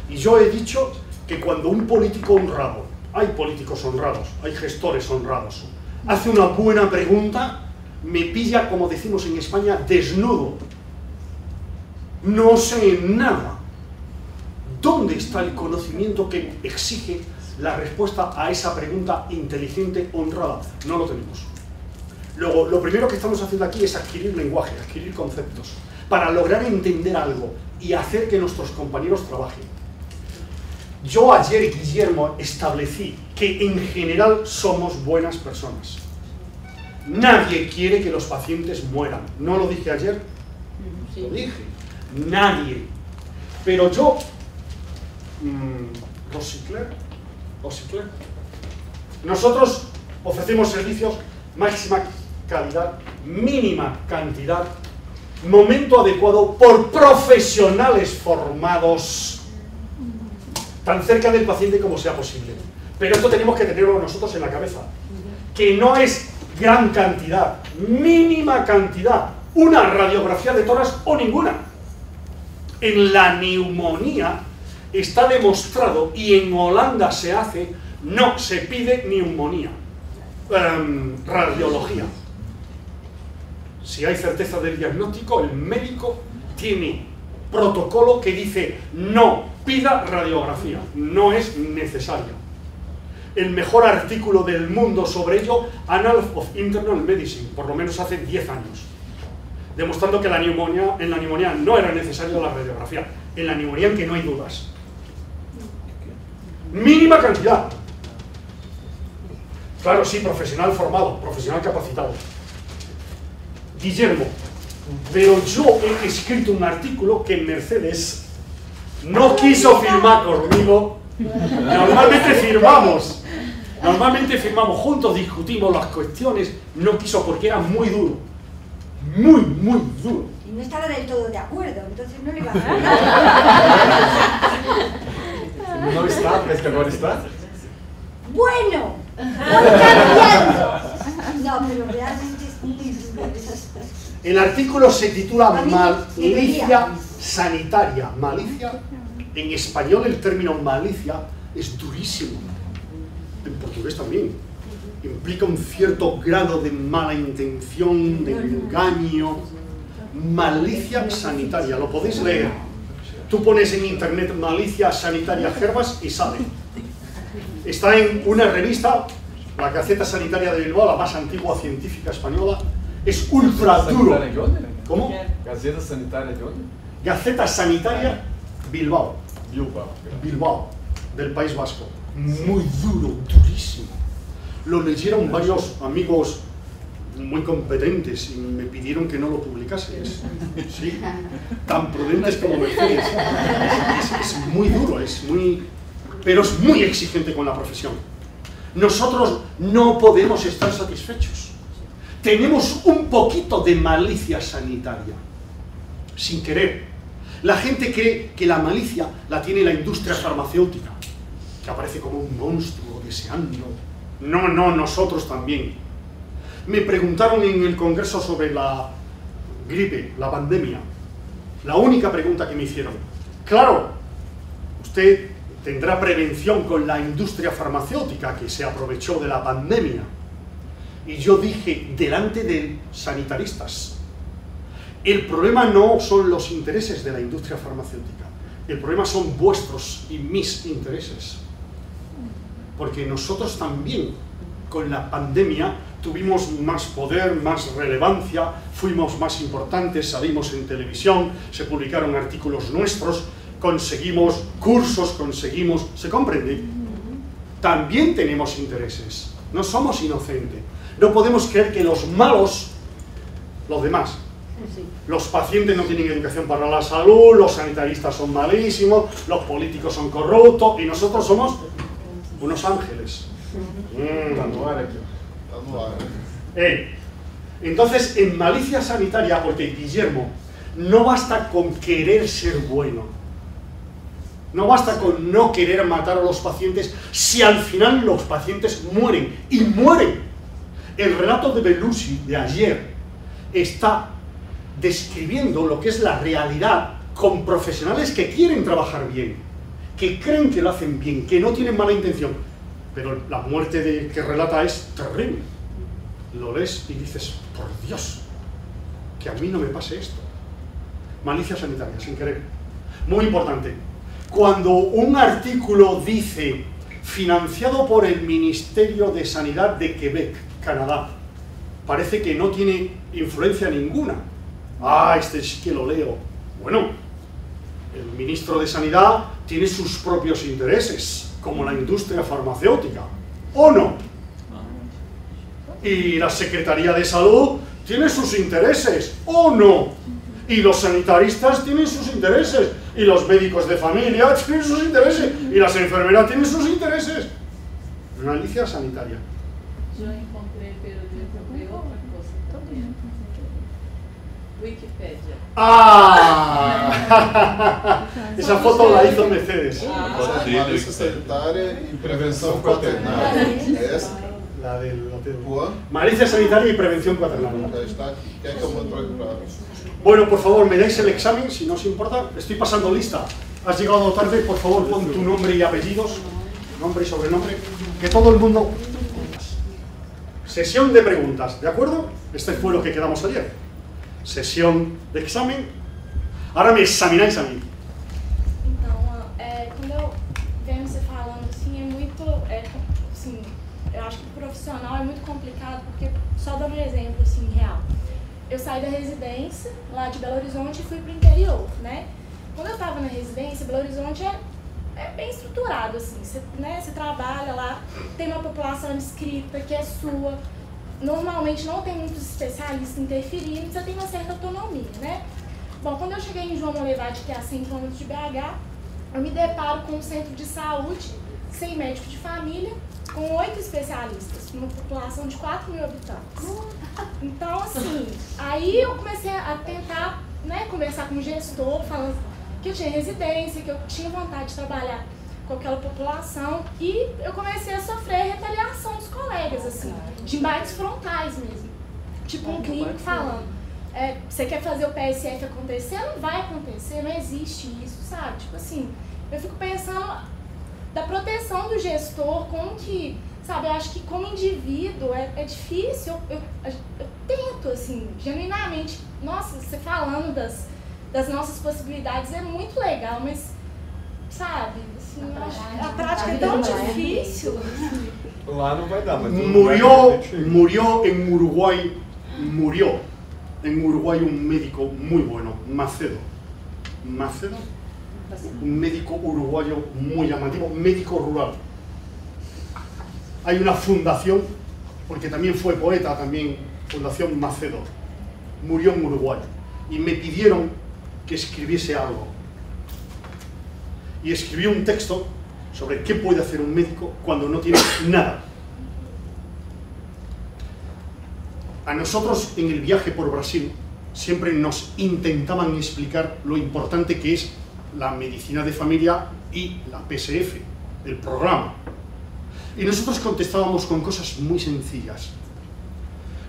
Y yo he dicho que cuando un político honrado, hay políticos honrados, hay gestores honrados, hace una buena pregunta, me pilla, como decimos en España, desnudo. No sé nada. ¿Dónde está el conocimiento que exige la respuesta a esa pregunta inteligente, honrada? No lo tenemos. Luego, lo primero que estamos haciendo aquí es adquirir lenguaje, adquirir conceptos, para lograr entender algo y hacer que nuestros compañeros trabajen. Yo ayer, Guillermo, establecí que en general somos buenas personas. Nadie quiere que los pacientes mueran. ¿No lo dije ayer? Sí. Lo dije. Nadie. Pero yo... Rosicler. Nosotros ofrecemos servicios máxima calidad, mínima cantidad, momento adecuado por profesionales formados, tan cerca del paciente como sea posible. Pero esto tenemos que tenerlo nosotros en la cabeza, que no es gran cantidad, mínima cantidad, una radiografía de tórax o ninguna. En la neumonía está demostrado, y en Holanda se hace, no se pide neumonía, radiología. Si hay certeza del diagnóstico, el médico tiene protocolo que dice no pida radiografía, no es necesaria. El mejor artículo del mundo sobre ello, Annals of Internal Medicine, por lo menos hace 10 años, demostrando que en la neumonía no era necesaria la radiografía, en la neumonía en que no hay dudas. Mínima cantidad. Claro, sí, profesional formado, profesional capacitado. Guillermo, pero yo he escrito un artículo que Mercedes no quiso firmar conmigo. Normalmente firmamos juntos, discutimos las cuestiones, no quiso porque era muy duro, muy duro. Y no estaba del todo de acuerdo, entonces no le iba a hacer. ¿No está? ¿Crees que ahora está? Bueno, voy cambiando. No, pero realmente es muy duro. El artículo se titula Malicia sanitaria. Malicia, en español el término malicia es durísimo. En portugués también. Implica un cierto grado de mala intención, de engaño. Malicia sanitaria, lo podéis leer. Tú pones en internet malicia sanitaria Gervas y sale. Está en una revista, la Gaceta Sanitaria de Bilbao, la más antigua científica española. Es ultra duro. ¿Cómo? ¿Gaceta Sanitaria de dónde? Gaceta Sanitaria Bilbao. Bilbao. Bilbao, del País Vasco. Muy duro, durísimo. lo leyeron varios amigos muy competentes y me pidieron que no lo publicase. Sí, tan prudentes como Mercedes. Es muy duro, pero es muy exigente con la profesión. Nosotros no podemos estar satisfechos. Tenemos un poquito de malicia sanitaria, sin querer. La gente cree que la malicia la tiene la industria farmacéutica, que aparece como un monstruo deseando. No, nosotros también. Me preguntaron en el congreso sobre la gripe, la pandemia. La única pregunta que me hicieron: claro, usted tendrá prevención con la industria farmacéutica que se aprovechó de la pandemia. Y yo dije, delante de sanitaristas, el problema no son los intereses de la industria farmacéutica, el problema son vuestros y mis intereses. Porque nosotros también, con la pandemia, tuvimos más poder, más relevancia, fuimos más importantes, salimos en televisión, se publicaron artículos nuestros, conseguimos cursos, ¿se comprende? También tenemos intereses, no somos inocentes. No podemos creer que los malos, los demás, los pacientes no tienen educación para la salud, los sanitaristas son malísimos, los políticos son corruptos y nosotros somos unos ángeles. Entonces, en malicia sanitaria, porque Guillermo, no basta con querer ser bueno, no basta con no querer matar a los pacientes si al final los pacientes mueren, y mueren. El relato de Bellussi de ayer está describiendo lo que es la realidad con profesionales que quieren trabajar bien, que creen que lo hacen bien, que no tienen mala intención, pero la muerte que relata es terrible. Lo lees y dices, por Dios, que a mí no me pase esto. Malicia sanitaria, sin querer. Muy importante. Cuando un artículo dice, financiado por el Ministerio de Sanidad de Quebec, Canadá, parece que no tiene influencia ninguna. Este sí que lo leo. Bueno, el ministro de Sanidad tiene sus propios intereses, como la industria farmacéutica, ¿o no? Y la Secretaría de Salud tiene sus intereses, ¿o no? Y los sanitaristas tienen sus intereses, y los médicos de familia tienen sus intereses, y las enfermeras tienen sus intereses. Malicia sanitaria. Yo encontré, pero yo encontré otra cosa también. Wikipedia. Esa foto la hizo Mercedes. Malicia sanitária e prevenção quaternária. Essa? La del hotel. Juan. Malicia sanitaria y prevención cuaternaria. Já está aqui. Quer que eu mande para... Bueno, por favor, me dais el examen, si no os importa. Estoy pasando lista. Has llegado tarde, por favor, pon tu nombre y apellidos, nombre y sobrenombre, que todo el mundo... Sesión de preguntas, ¿de acuerdo? Este fue lo que quedamos ayer. Sesión de examen. Ahora me examináis a mí. Então, quando eu venho você falando assim, é muito, assim, eu acho que o profissional é muito complicado, porque, só dando um exemplo assim, real, eu saí da residência lá de Belo Horizonte e fui para o interior, né? Quando eu estava na residência, Belo Horizonte é bem estruturado, assim, você trabalha lá, tem uma população inscrita que é sua, normalmente não tem muitos especialistas interferindo, você tem uma certa autonomia, né? Bom, quando eu cheguei em João Molevade, que é a 100 km de BH, eu me deparo com um centro de saúde, sem médico de família, com 8 especialistas, uma população de 4.000 habitantes. Então, assim, aí eu comecei a tentar, né, conversar com o gestor, falando que eu tinha residência, que eu tinha vontade de trabalhar com aquela população, e eu comecei a sofrer retaliação dos colegas, assim, de embates frontais mesmo. Tipo um clínico falando, você quer fazer o PSF acontecer? Não vai acontecer, não existe isso, sabe? Tipo assim, eu fico pensando da proteção do gestor, como que, sabe, eu acho que como indivíduo é difícil, eu tento, assim, genuinamente, nossa, você falando das nossas possibilidades é muito legal, mas, sabe, assim, a prática é tão difícil. Lá não vai dar, mas... Murió en Uruguay, un médico muy bueno, Macedo, un médico uruguayo muy llamativo, médico rural. hay una fundación, porque también fue poeta, también Fundación Macedo, murió en Uruguay, y me pidieron que escribiese algo. Y escribí un texto sobre qué puede hacer un médico cuando no tiene nada. A nosotros en el viaje por Brasil siempre nos intentaban explicar lo importante que es la medicina de familia y la PSF, el programa. Y nosotros contestábamos con cosas muy sencillas.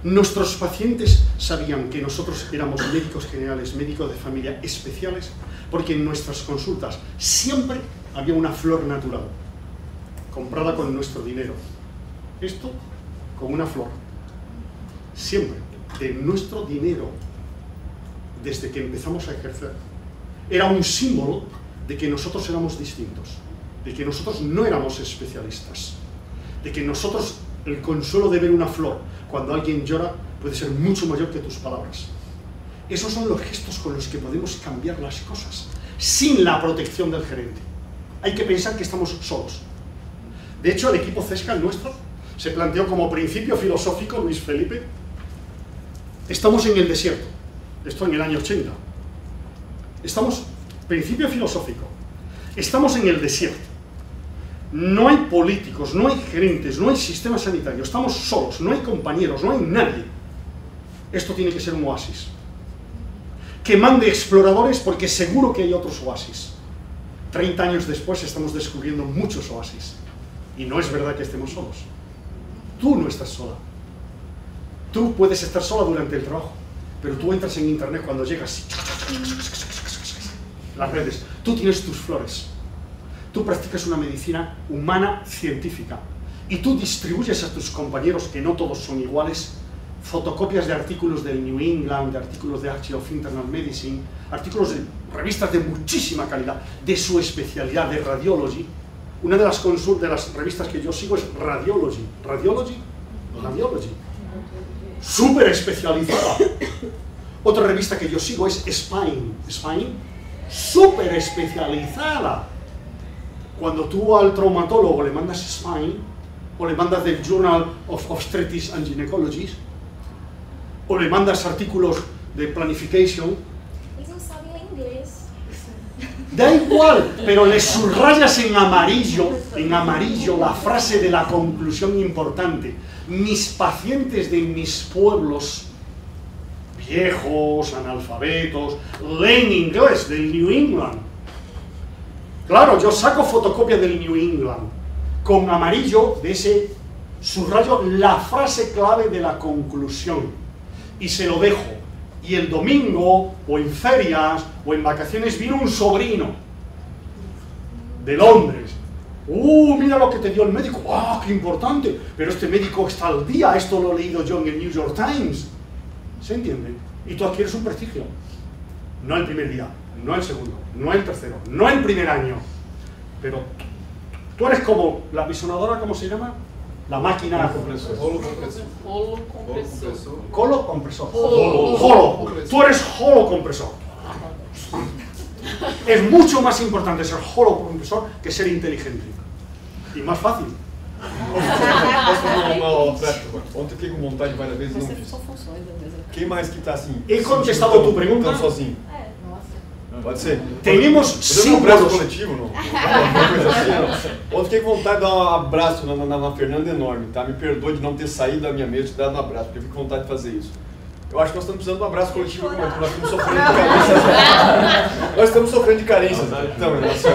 Nuestros pacientes sabían que nosotros éramos médicos generales, médicos de familia especiales, porque en nuestras consultas siempre había una flor natural, comprada con nuestro dinero. Esto con una flor. Siempre, de nuestro dinero, desde que empezamos a ejercer. Era un símbolo de que nosotros éramos distintos, de que nosotros no éramos especialistas, de que nosotros, el consuelo de ver una flor cuando alguien llora puede ser mucho mayor que tus palabras. Esos son los gestos con los que podemos cambiar las cosas, sin la protección del gerente. Hay que pensar que estamos solos. De hecho, el equipo CESCA, el nuestro, se planteó como principio filosófico, Luis Felipe, estamos en el desierto, esto en el año 80. Estamos, principio filosófico, estamos en el desierto. No hay políticos, no hay gerentes, no hay sistema sanitario, estamos solos, no hay compañeros, no hay nadie. Esto tiene que ser un oasis. Que mande exploradores porque seguro que hay otros oasis. 30 años después estamos descubriendo muchos oasis. Y no es verdad que estemos solos. Tú no estás sola. Tú puedes estar sola durante el trabajo, pero tú entras en internet cuando llegas. Las redes. Tú tienes tus flores. Tú practicas una medicina humana científica. Y tú distribuyes a tus compañeros, que no todos son iguales, fotocopias de artículos del New England, de artículos de Archive of Internal Medicine, artículos de revistas de muchísima calidad, de su especialidad, de Radiology. Una de las revistas que yo sigo es Radiology. ¿Radiology? Radiology. Súper especializada. Otra revista que yo sigo es Spine. Spine, súper especializada. Cuando tú al traumatólogo le mandas Spine, o le mandas del Journal of Obstetrics and Gynecology, o le mandas artículos de Planification, Eles não sabem inglês. da igual, pero le subrayas en amarillo la frase de la conclusión importante. Mis pacientes de mis pueblos, viejos, analfabetos, leen inglés del New England. Claro, yo saco fotocopia del New England, con amarillo de ese subrayo la frase clave de la conclusión, y se lo dejo. Y el domingo, o en ferias, o en vacaciones, vino un sobrino de Londres. Mira lo que te dio el médico. ¡Ah, qué importante! Pero este médico está al día, esto lo he leído yo en el New York Times. ¿Se entiende? Y tú adquieres un prestigio. No el primer día, no el segundo, no el tercero, no el primer año. Pero tú eres como la bisonadora, ¿cómo se llama? La máquina... Holocompresor. Holo. Tú eres holocompresor. Es mucho más importante ser holocompresor que ser inteligente. E mais fácil. Posso fazer uma prática? Ontem eu fiquei com vontade várias vezes. Não fiz. Quem mais que está assim? He contestado a tu pergunta. Sozinho. Pode ser? Temos símbolos. Um abraço coletivo, não? Alguma coisa assim, não? Ontem fiquei com vontade de dar um abraço na Fernanda enorme, tá? Me perdoe de não ter saído da minha mesa e te dado um abraço, porque eu fico com vontade de fazer isso. Eu acho que nós estamos precisando de um abraço coletivo, porque nós estamos sofrendo de carências. Nós estamos sofrendo de carências, então, assim,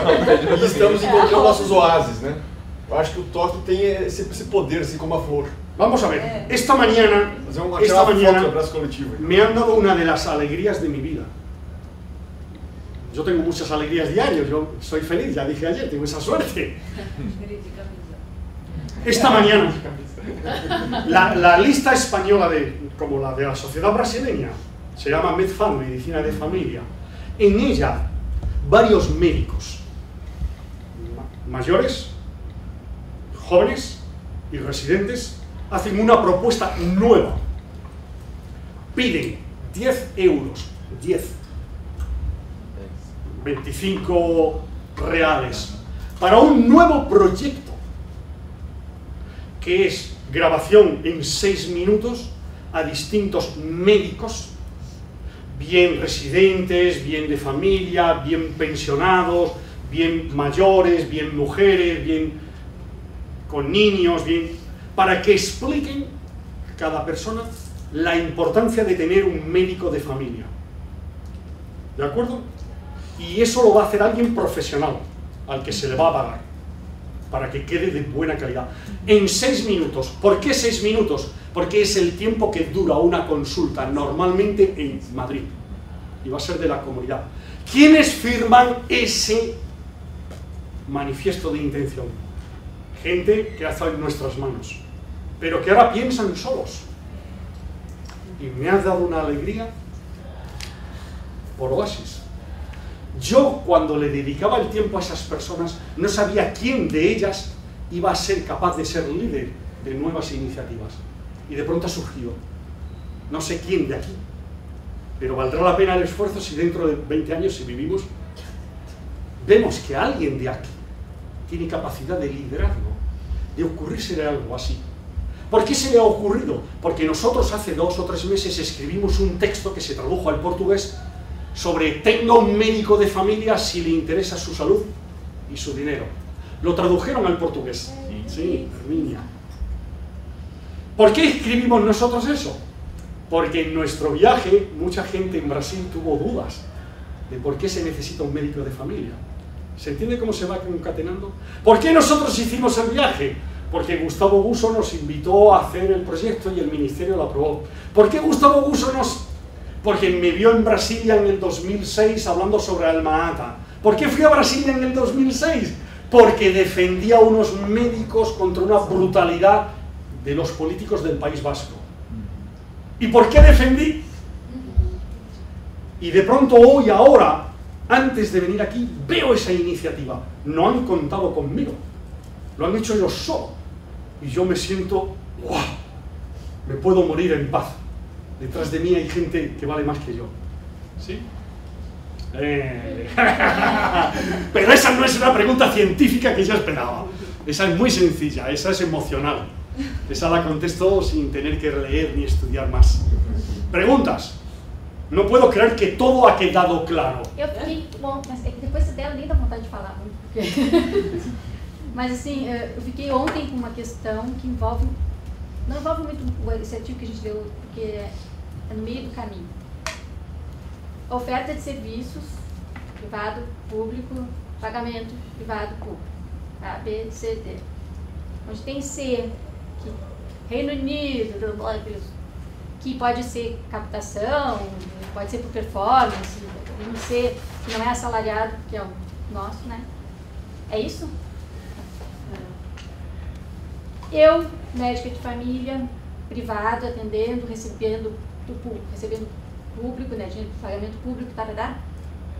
e estamos encontrando nossos oásis, né? Eu acho que o toque tem esse poder, assim como a flor. Vamos a ver, esta mañana me han dado una de las alegrías de mi vida. Yo tengo muchas alegrías diarias, yo soy feliz, ya dije ayer, tengo esa suerte. Esta mañana, la lista española como la de la sociedad brasileña, se llama MedFam, Medicina de Familia. En ella, varios médicos, mayores, jóvenes y residentes, hacen una propuesta nueva. Piden 10 euros, 25 reales, para un nuevo proyecto que es grabación en 6 minutos a distintos médicos, bien residentes, bien de familia, bien pensionados, bien mayores, bien mujeres, bien con niños, bien, para que expliquen cada persona la importancia de tener un médico de familia. ¿De acuerdo? Y eso lo va a hacer alguien profesional, al que se le va a pagar, para que quede de buena calidad. En 6 minutos. ¿Por qué 6 minutos? Porque es el tiempo que dura una consulta, normalmente en Madrid. Y va a ser de la comunidad. ¿Quiénes firman ese manifiesto de intención? Gente que ha estado en nuestras manos, pero que ahora piensan solos. Y me ha dado una alegría por Oasis. Yo, cuando le dedicaba el tiempo a esas personas, no sabía quién de ellas iba a ser capaz de ser líder de nuevas iniciativas. Y de pronto ha surgido. No sé quién de aquí, pero valdrá la pena el esfuerzo si dentro de 20 años, si vivimos, vemos que alguien de aquí tiene capacidad de liderazgo, de ocurrirse algo así. ¿Por qué se le ha ocurrido? Porque nosotros hace 2 o 3 meses escribimos un texto que se tradujo al portugués sobre tenga un médico de familia si le interesa su salud y su dinero. Lo tradujeron al portugués. Sí, Herminia. ¿Por qué escribimos nosotros eso? Porque en nuestro viaje mucha gente en Brasil tuvo dudas de por qué se necesita un médico de familia. ¿Se entiende cómo se va concatenando? ¿Por qué nosotros hicimos el viaje? Porque Gustavo Busso nos invitó a hacer el proyecto y el ministerio lo aprobó. ¿Por qué Gustavo Busso nos...? Porque me vio en Brasilia en el 2006 hablando sobre Alma-Ata. ¿Por qué fui a Brasilia en el 2006? Porque defendía a unos médicos contra una brutalidad de los políticos del País Vasco. ¿Y por qué defendí? Y de pronto hoy, ahora, antes de venir aquí, veo esa iniciativa. No han contado conmigo. Lo han hecho ellos solos. Y yo me siento, ¡wow! Me puedo morir en paz. Detrás de mí hay gente que vale más que yo. ¿Sí? Pero esa no es una pregunta científica que yo esperaba. Esa es muy sencilla, esa es emocional. Esa la contesto sin tener que leer ni estudiar más. Preguntas. Não puedo creer que todo ha quedado claro. Eu fiquei, bom, mas depois dela nem dá vontade de falar. Mas assim, eu fiquei ontem com uma questão que envolve, não envolve muito esse artigo que a gente leu, porque é no meio do caminho. Oferta de serviços, privado, público, pagamento, privado, público. A, B, C, D. Onde tem C, que Reino Unido, que pode ser captação, pode ser por performance, não ser, que não é assalariado, que é o nosso, né? É isso? Eu, médica de família, privado, atendendo, recebendo público, né, de pagamento público,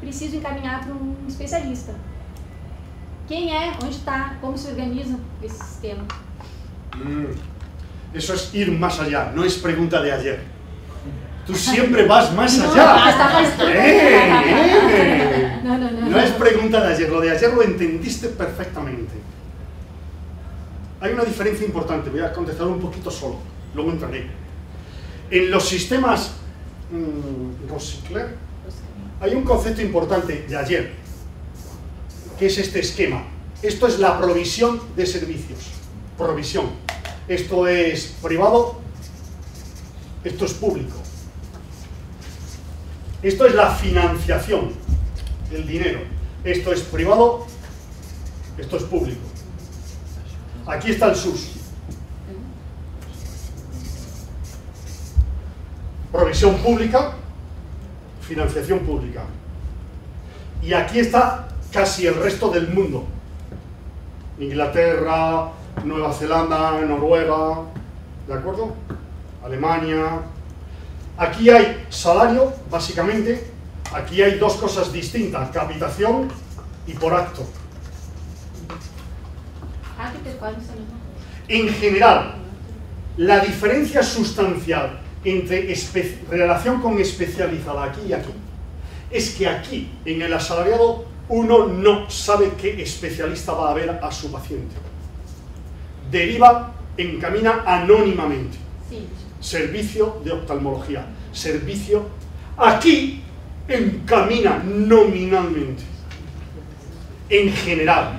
preciso encaminhar para um especialista. Quem é, onde está, como se organiza esse sistema? Eso es ir más allá, no es pregunta de ayer. Tú siempre vas más allá. No es pregunta de ayer, lo de ayer lo entendiste perfectamente. Hay una diferencia importante, voy a contestar un poquito solo, luego entraré. En los sistemas Rosicler hay un concepto importante de ayer, que es este esquema. Esto es la provisión de servicios. Provisión. Esto es privado, esto es público. Esto es la financiación, el dinero. Esto es privado, esto es público. Aquí está el SUS. Provisión pública, financiación pública. Y aquí está casi el resto del mundo. Inglaterra, Nueva Zelanda, Noruega, ¿de acuerdo? Alemania. Aquí hay salario, básicamente. Aquí hay dos cosas distintas, capitación y por acto. En general, la diferencia sustancial entre relación con especializada aquí y aquí es que aquí, en el asalariado, uno no sabe qué especialista va a ver a su paciente. Deriva encamina anónimamente. Sí. Servicio de oftalmología. Servicio. Aquí encamina nominalmente. Em geral.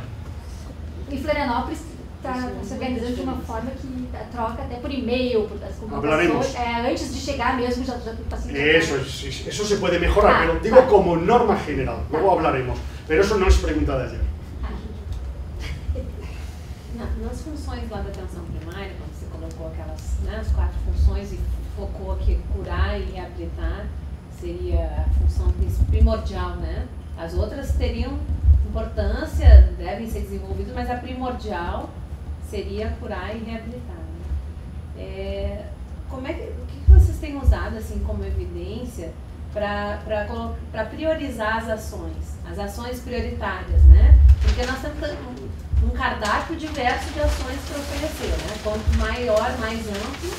Em Florianópolis está se organizando de uma forma que a troca até por e-mail, por as comunicações, antes de chegar mesmo já o paciente. Eso se puede mejorar, pero digo como norma general, luego hablaremos. Pero eso no es pregunta de ayer. Nas funções lá da atenção primária, quando você colocou aquelas, né, as 4 funções e focou aqui curar e reabilitar, seria a função primordial, né? As outras teriam importância, devem ser desenvolvidas, mas a primordial seria curar e reabilitar. Né? O que vocês têm usado assim como evidência para priorizar as ações prioritárias, né? Porque nós temos um cardápio diverso de ações para oferecer, né? Quanto maior, mais amplo,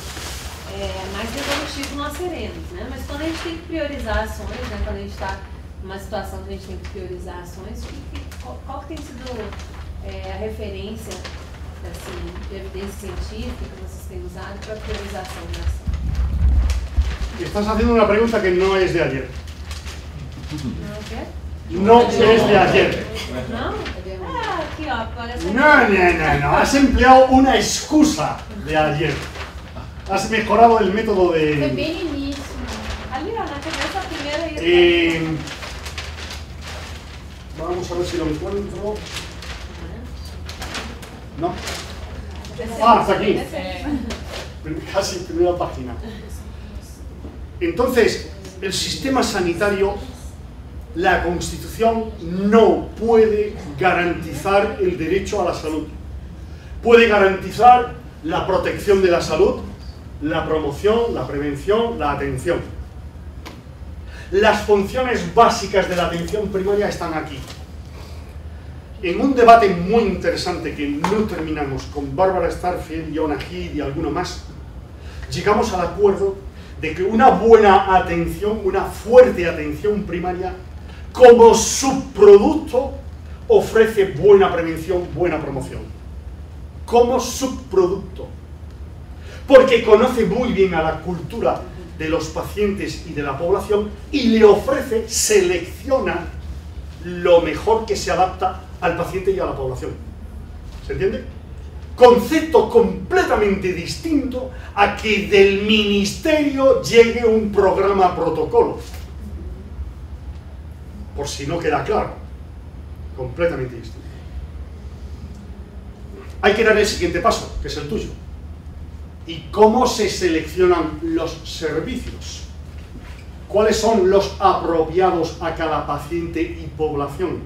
mais resolutivo nós seremos, né? Mas quando a gente tem que priorizar ações, né? Quando a gente está numa situação que a gente tem que priorizar ações, qual que tem sido a referência assim, de evidência científica que vocês têm usado para priorização da ação? Estás haciendo una pregunta que no es de ayer. Não, o quê? No es de ayer. Não? Aqui, ó, parece... No. Has empleado una excusa de ayer. Has mejorado el método de... Foi bem no início. Ali, ó, na cabeça, a primeira... Vamos a ver si lo encuentro. No. Está aquí. Casi primera página. Entonces, el sistema sanitario, la Constitución no puede garantizar el derecho a la salud. Puede garantizar la protección de la salud, la promoción, la prevención, la atención. Las funciones básicas de la atención primaria están aquí. En un debate muy interesante que no terminamos con Bárbara Starfield, Yonah Heath y alguno más, llegamos al acuerdo de que una buena atención, una fuerte atención primaria, como subproducto, ofrece buena prevención, buena promoción. Como subproducto. Porque conoce muy bien a la cultura de los pacientes y de la población y le ofrece, selecciona lo mejor que se adapta al paciente y a la población. ¿Se entiende? Concepto completamente distinto a que del ministerio llegue un programa protocolo. Por si no queda claro. Completamente distinto. Hay que dar el siguiente paso, que es el tuyo. ¿Y cómo se seleccionan los servicios? ¿Cuáles son los apropiados a cada paciente y población?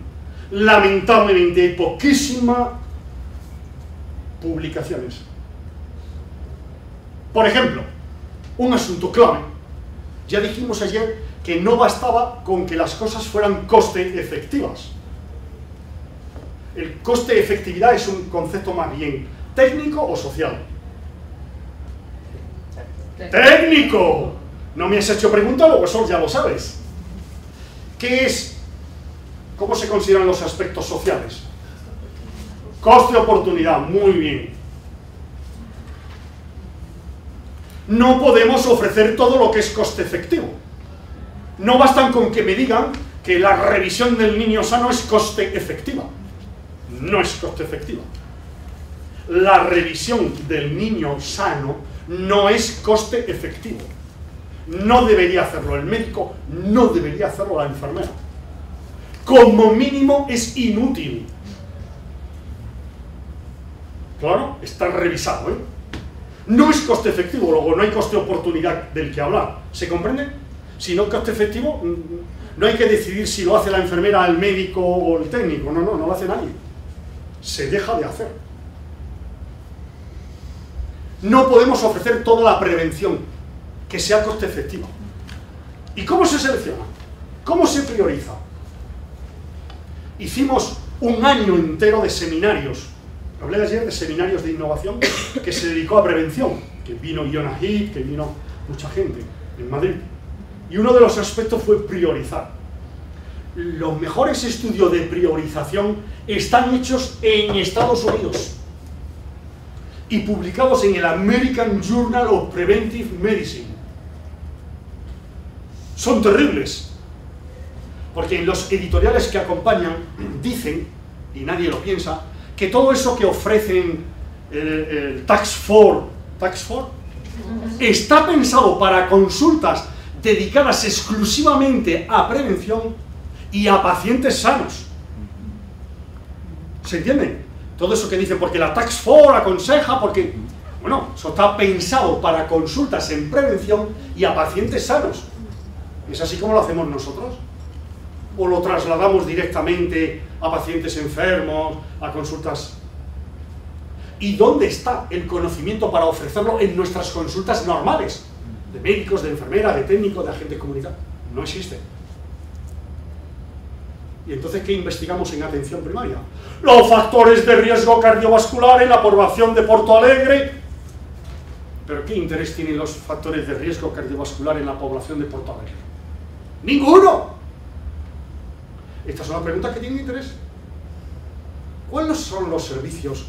Lamentablemente hay poquísimas publicaciones. Por ejemplo, un asunto clave. Ya dijimos ayer que no bastaba con que las cosas fueran coste efectivas. El coste efectividad es un concepto más bien técnico o social. ¡Técnico! No me has hecho pregunta, luego eso ya lo sabes. ¿Qué es? ¿Cómo se consideran los aspectos sociales? Coste-oportunidad, muy bien. No podemos ofrecer todo lo que es coste efectivo. No bastan con que me digan que la revisión del niño sano es coste efectiva. No es coste efectiva. La revisión del niño sano no es coste efectivo. No debería hacerlo el médico, no debería hacerlo la enfermera. Como mínimo es inútil. Claro, está revisado, ¿eh? No es coste efectivo, luego no hay coste oportunidad del que hablar. ¿Se comprende? Si no es coste efectivo, no hay que decidir si lo hace la enfermera, el médico o el técnico. No lo hace nadie. Se deja de hacer. No podemos ofrecer toda la prevención que sea coste efectiva. ¿Y cómo se selecciona? ¿Cómo se prioriza? Hicimos un año entero de seminarios. Hablé ayer de seminarios de innovación que se dedicó a prevención, que vino Yonah Heath, que vino mucha gente en Madrid. Y uno de los aspectos fue priorizar. Los mejores estudios de priorización están hechos en Estados Unidos. y publicados en el American Journal of Preventive Medicine. Son terribles, porque en los editoriales que acompañan dicen, y nadie lo piensa, que todo eso que ofrecen el Tax4 está pensado para consultas dedicadas exclusivamente a prevención y a pacientes sanos. ¿Se entiende? Todo eso que dicen, porque la Tax4 aconseja, porque... Bueno, eso está pensado para consultas en prevención y a pacientes sanos. ¿Es así como lo hacemos nosotros? ¿O lo trasladamos directamente a pacientes enfermos, a consultas? ¿Y dónde está el conocimiento para ofrecerlo en nuestras consultas normales? De médicos, de enfermeras, de técnicos, de agentes comunitarios. No existe. ¿Y entonces qué investigamos en atención primaria? Los factores de riesgo cardiovascular en la población de Porto Alegre. ¿Pero qué interés tienen los factores de riesgo cardiovascular en la población de Porto Alegre? ¡Ninguno! Estas son las preguntas que tienen interés. ¿Cuáles son los servicios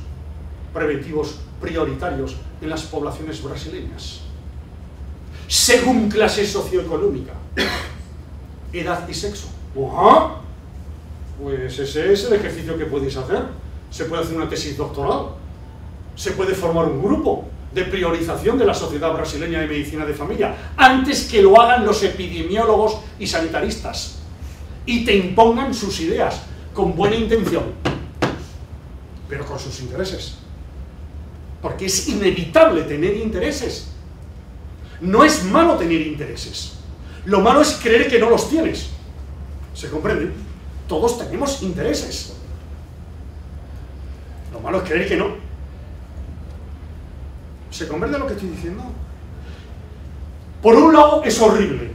preventivos prioritarios en las poblaciones brasileñas? Según clase socioeconómica, edad y sexo. ¡Ajá! Pues ese es el ejercicio que podéis hacer. Se puede hacer una tesis doctoral. Se puede formar un grupo de priorización de la Sociedad Brasileña de Medicina de Familia, antes que lo hagan los epidemiólogos y sanitaristas, y te impongan sus ideas, con buena intención, pero con sus intereses. Porque es inevitable tener intereses. No es malo tener intereses. Lo malo es creer que no los tienes. ¿Se comprende? Todos tenemos intereses. Lo malo es creer que no. ¿Se comprende lo que estoy diciendo? Por un lado es horrible,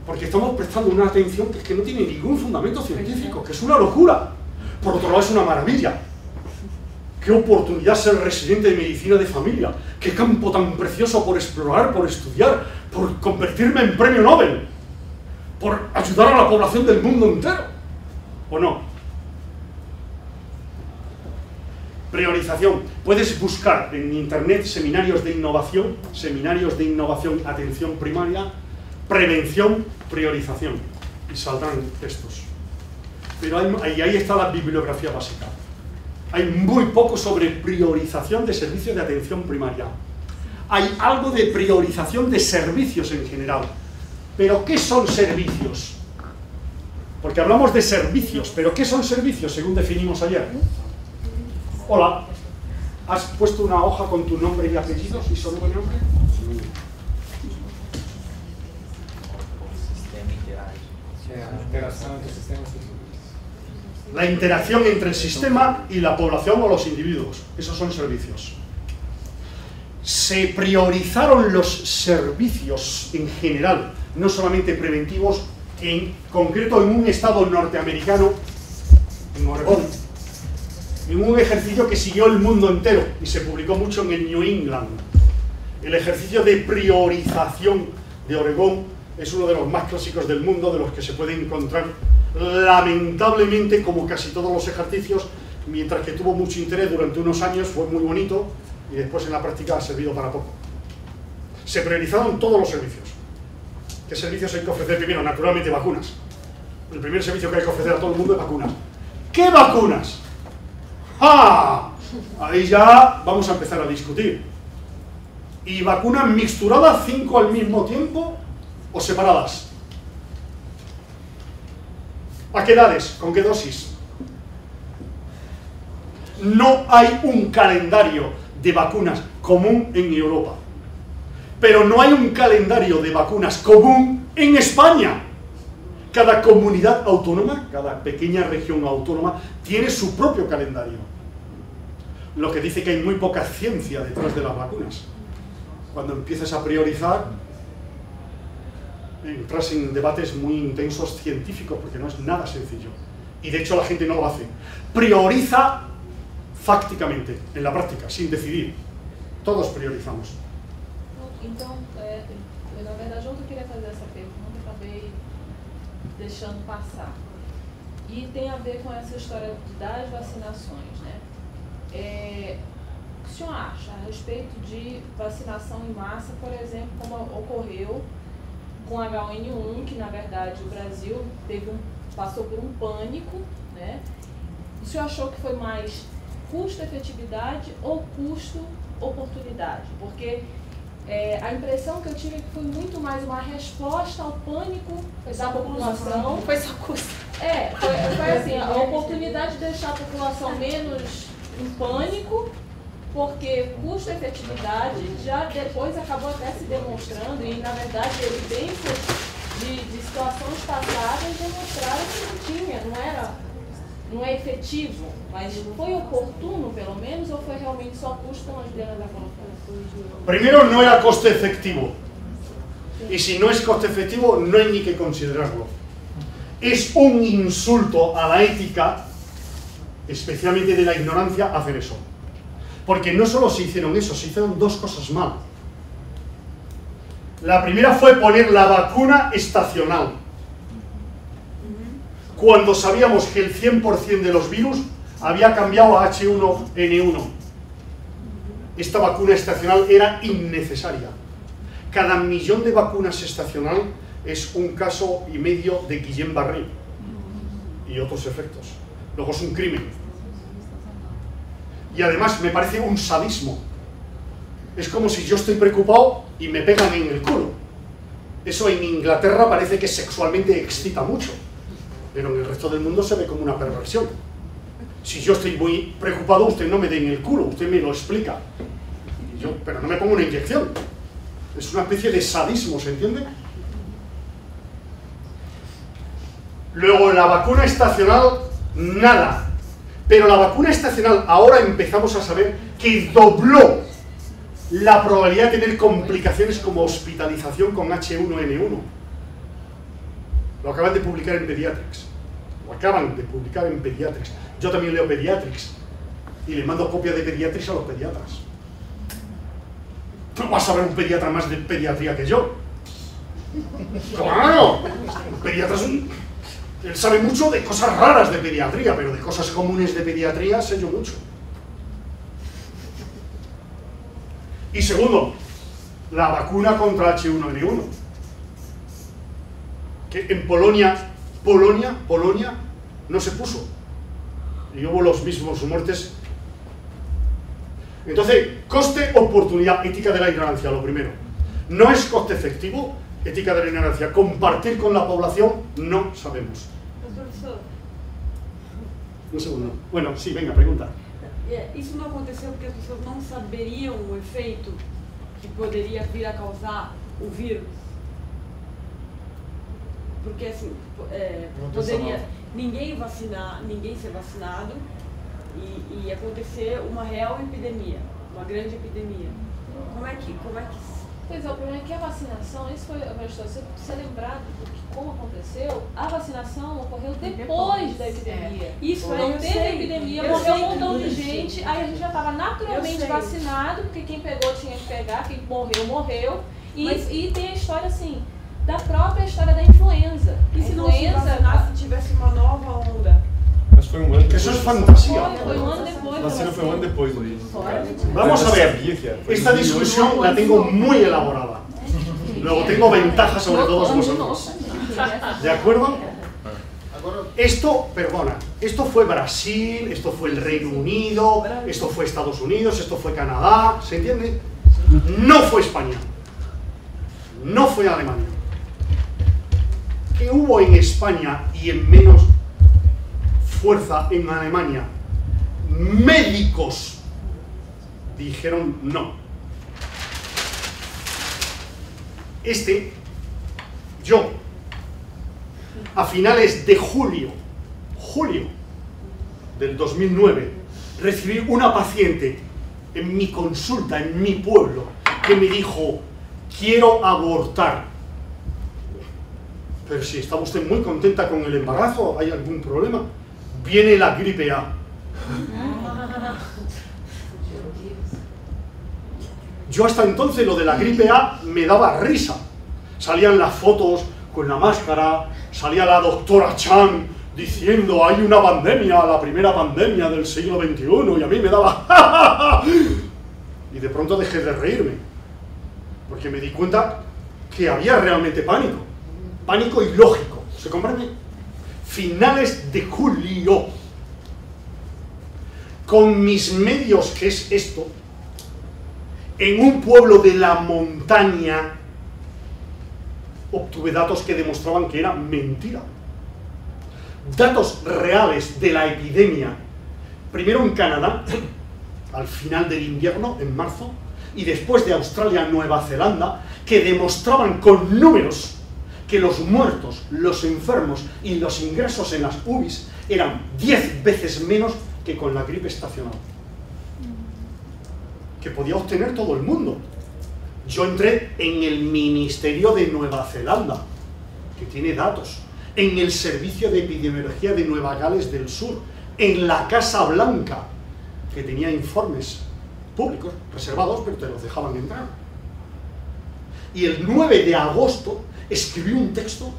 porque estamos prestando una atención que no tiene ningún fundamento científico, que es una locura. Por otro lado es una maravilla. Qué oportunidad ser residente de medicina de familia, qué campo tan precioso por explorar, por estudiar, por convertirme en premio Nobel, por ayudar a la población del mundo entero. ¿O no? Priorización. Puedes buscar en internet seminarios de innovación, atención primaria, prevención, priorización, y saldrán textos. Pero ahí está la bibliografía básica. Hay muy poco sobre priorización de servicios de atención primaria. Hay algo de priorización de servicios en general. ¿Pero qué son servicios? Porque hablamos de servicios, pero ¿qué son servicios según definimos ayer? Hola, ¿has puesto una hoja con tu nombre y apellidos y sobrenombre? La interacción entre el sistema y la población o los individuos. Esos son servicios. Se priorizaron los servicios en general, no solamente preventivos, en concreto en un estado norteamericano, en Oregón, en un ejercicio que siguió el mundo entero y se publicó mucho en el New England. El ejercicio de priorización de Oregón es uno de los más clásicos del mundo, de los que se puede encontrar lamentablemente, como casi todos los ejercicios, mientras que tuvo mucho interés durante unos años, fue muy bonito, y después en la práctica ha servido para poco. Se priorizaron todos los servicios. ¿Qué servicios hay que ofrecer primero? Naturalmente vacunas. El primer servicio que hay que ofrecer a todo el mundo es vacunas. ¿Qué vacunas? ¡Ah! Ahí ya vamos a empezar a discutir. ¿Y vacunas mixturadas 5 al mismo tiempo o separadas? ¿A qué edades? ¿Con qué dosis? No hay un calendario de vacunas común en Europa, pero no hay un calendario de vacunas común en España. Cada comunidad autónoma, cada pequeña región autónoma, tiene su propio calendario. Lo que dice que hay muy poca ciencia detrás de las vacunas. Cuando empiezas a priorizar, entras en debates muy intensos científicos, porque no es nada sencillo. Y de hecho la gente no lo hace. Prioriza fácticamente, en la práctica, sin decidir. Todos priorizamos. Então, na verdade, ontem eu queria fazer essa pergunta, acabei deixando passar. E tem a ver com essa história das vacinações, né? O senhor acha a respeito de vacinação em massa, por exemplo, como ocorreu com H1N1, que na verdade o Brasil passou por um pânico, né? O senhor achou que foi mais custo-efetividade ou custo-oportunidade? Porque a impressão que eu tive é que foi muito mais uma resposta ao pânico da população. Foi só custo. Foi assim, a oportunidade de deixar a população menos em pânico, porque custo-efetividade já depois acabou até se demonstrando, e na verdade evidências de situações passadas demonstraram que não tinha, não é efetivo, mas foi oportuno pelo menos, ou foi realmente só custo, como a Juliana está colocando? Primero, no era coste efectivo, y si no es coste efectivo no hay ni que considerarlo. Es un insulto a la ética, especialmente de la ignorancia, hacer eso. Porque no solo se hicieron eso, se hicieron dos cosas mal. La primera fue poner la vacuna estacional, cuando sabíamos que el 100% de los virus había cambiado a H1N1. Esta vacuna estacional era innecesaria. Cada millón de vacunas estacional es un caso y medio de Guillain-Barré y otros efectos. Luego es un crimen. Y además me parece un sadismo. Es como si yo estoy preocupado y me pegan en el culo. Eso en Inglaterra parece que sexualmente excita mucho, pero en el resto del mundo se ve como una perversión. Si yo estoy muy preocupado, usted no me dé en el culo, usted me lo explica. Pero no me pongo una inyección. Es una especie de sadismo, ¿se entiende? Luego, la vacuna estacional, nada. Pero la vacuna estacional, ahora empezamos a saber que dobló la probabilidad de tener complicaciones como hospitalización con H1N1. Lo acaban de publicar en Pediatrics. Yo también leo Pediatrics y le mando copia de Pediatrics a los pediatras. No vas a ver un pediatra más de pediatría que yo. ¡Claro! Un pediatra es un... Él sabe mucho de cosas raras de pediatría, pero de cosas comunes de pediatría sé yo mucho. Y segundo, la vacuna contra H1N1. Que en Polonia no se puso. Y hubo los mismos muertes. Entonces, coste, oportunidad, ética de la ignorancia, lo primero. No es coste efectivo, ética de la ignorancia. Compartir con la población, no sabemos. Professor, un segundo. Bueno, sí, venga, pregunta. Isso não aconteceu porque as pessoas não saberiam o efeito que poderia vir a causar o vírus? Porque assim, poderia ninguém ser vacinado e acontecer uma real epidemia, uma grande epidemia. Como é que Pois é, o problema é que a vacinação, isso foi, você precisa lembrar do que, como aconteceu, a vacinação ocorreu depois da epidemia. Isso não teve epidemia, morreu um montão de gente, aí a gente já estava naturalmente vacinado, porque quem pegou tinha que pegar, quem morreu, morreu. E tem a história assim, da própria história da influenza. E se não se vacinasse, tivesse uma nova onda? Mas foi um ano depois. Eso es fantasía. Foi um ano depois. A vacina foi um ano depois do livro. Vamos a ver, esta discusión la tengo muy elaborada. Luego tengo ventajas sobre todos vosotros. ¿De acuerdo? Esto, perdona, esto fue Brasil, esto fue el Reino Unido, esto fue Estados Unidos, esto fue Canadá, ¿se entiende? No fue España, no fue Alemania. ¿Qué hubo en España y en menos fuerza en Alemania? Médicos dijeron no. Yo, a finales de julio del 2009, recibí una paciente en mi consulta, en mi pueblo, que me dijo, quiero abortar. Pero si estaba usted muy contenta con el embarazo, ¿hay algún problema? Viene la gripe A. Yo hasta entonces lo de la gripe A me daba risa. Salían las fotos con la máscara, salía la doctora Chan diciendo hay una pandemia, la primera pandemia del siglo XXI, y a mí me daba... Y de pronto dejé de reírme, porque me di cuenta que había realmente pánico. Pánico ilógico, ¿se comprende? Finales de julio. Con mis medios, ¿qué es esto? En un pueblo de la montaña, obtuve datos que demostraban que era mentira. Datos reales de la epidemia, primero en Canadá, al final del invierno, en marzo, y después de Australia, Nueva Zelanda, que demostraban con números que los muertos, los enfermos y los ingresos en las UBIs eran 10 veces menos que con la gripe estacional, que podía obtener todo el mundo. Yo entré en el Ministerio de Nueva Zelanda, que tiene datos, en el Servicio de Epidemiología de Nueva Gales del Sur, en la Casa Blanca, que tenía informes públicos, reservados, pero te los dejaban entrar. Y el 9 de agosto escribí un texto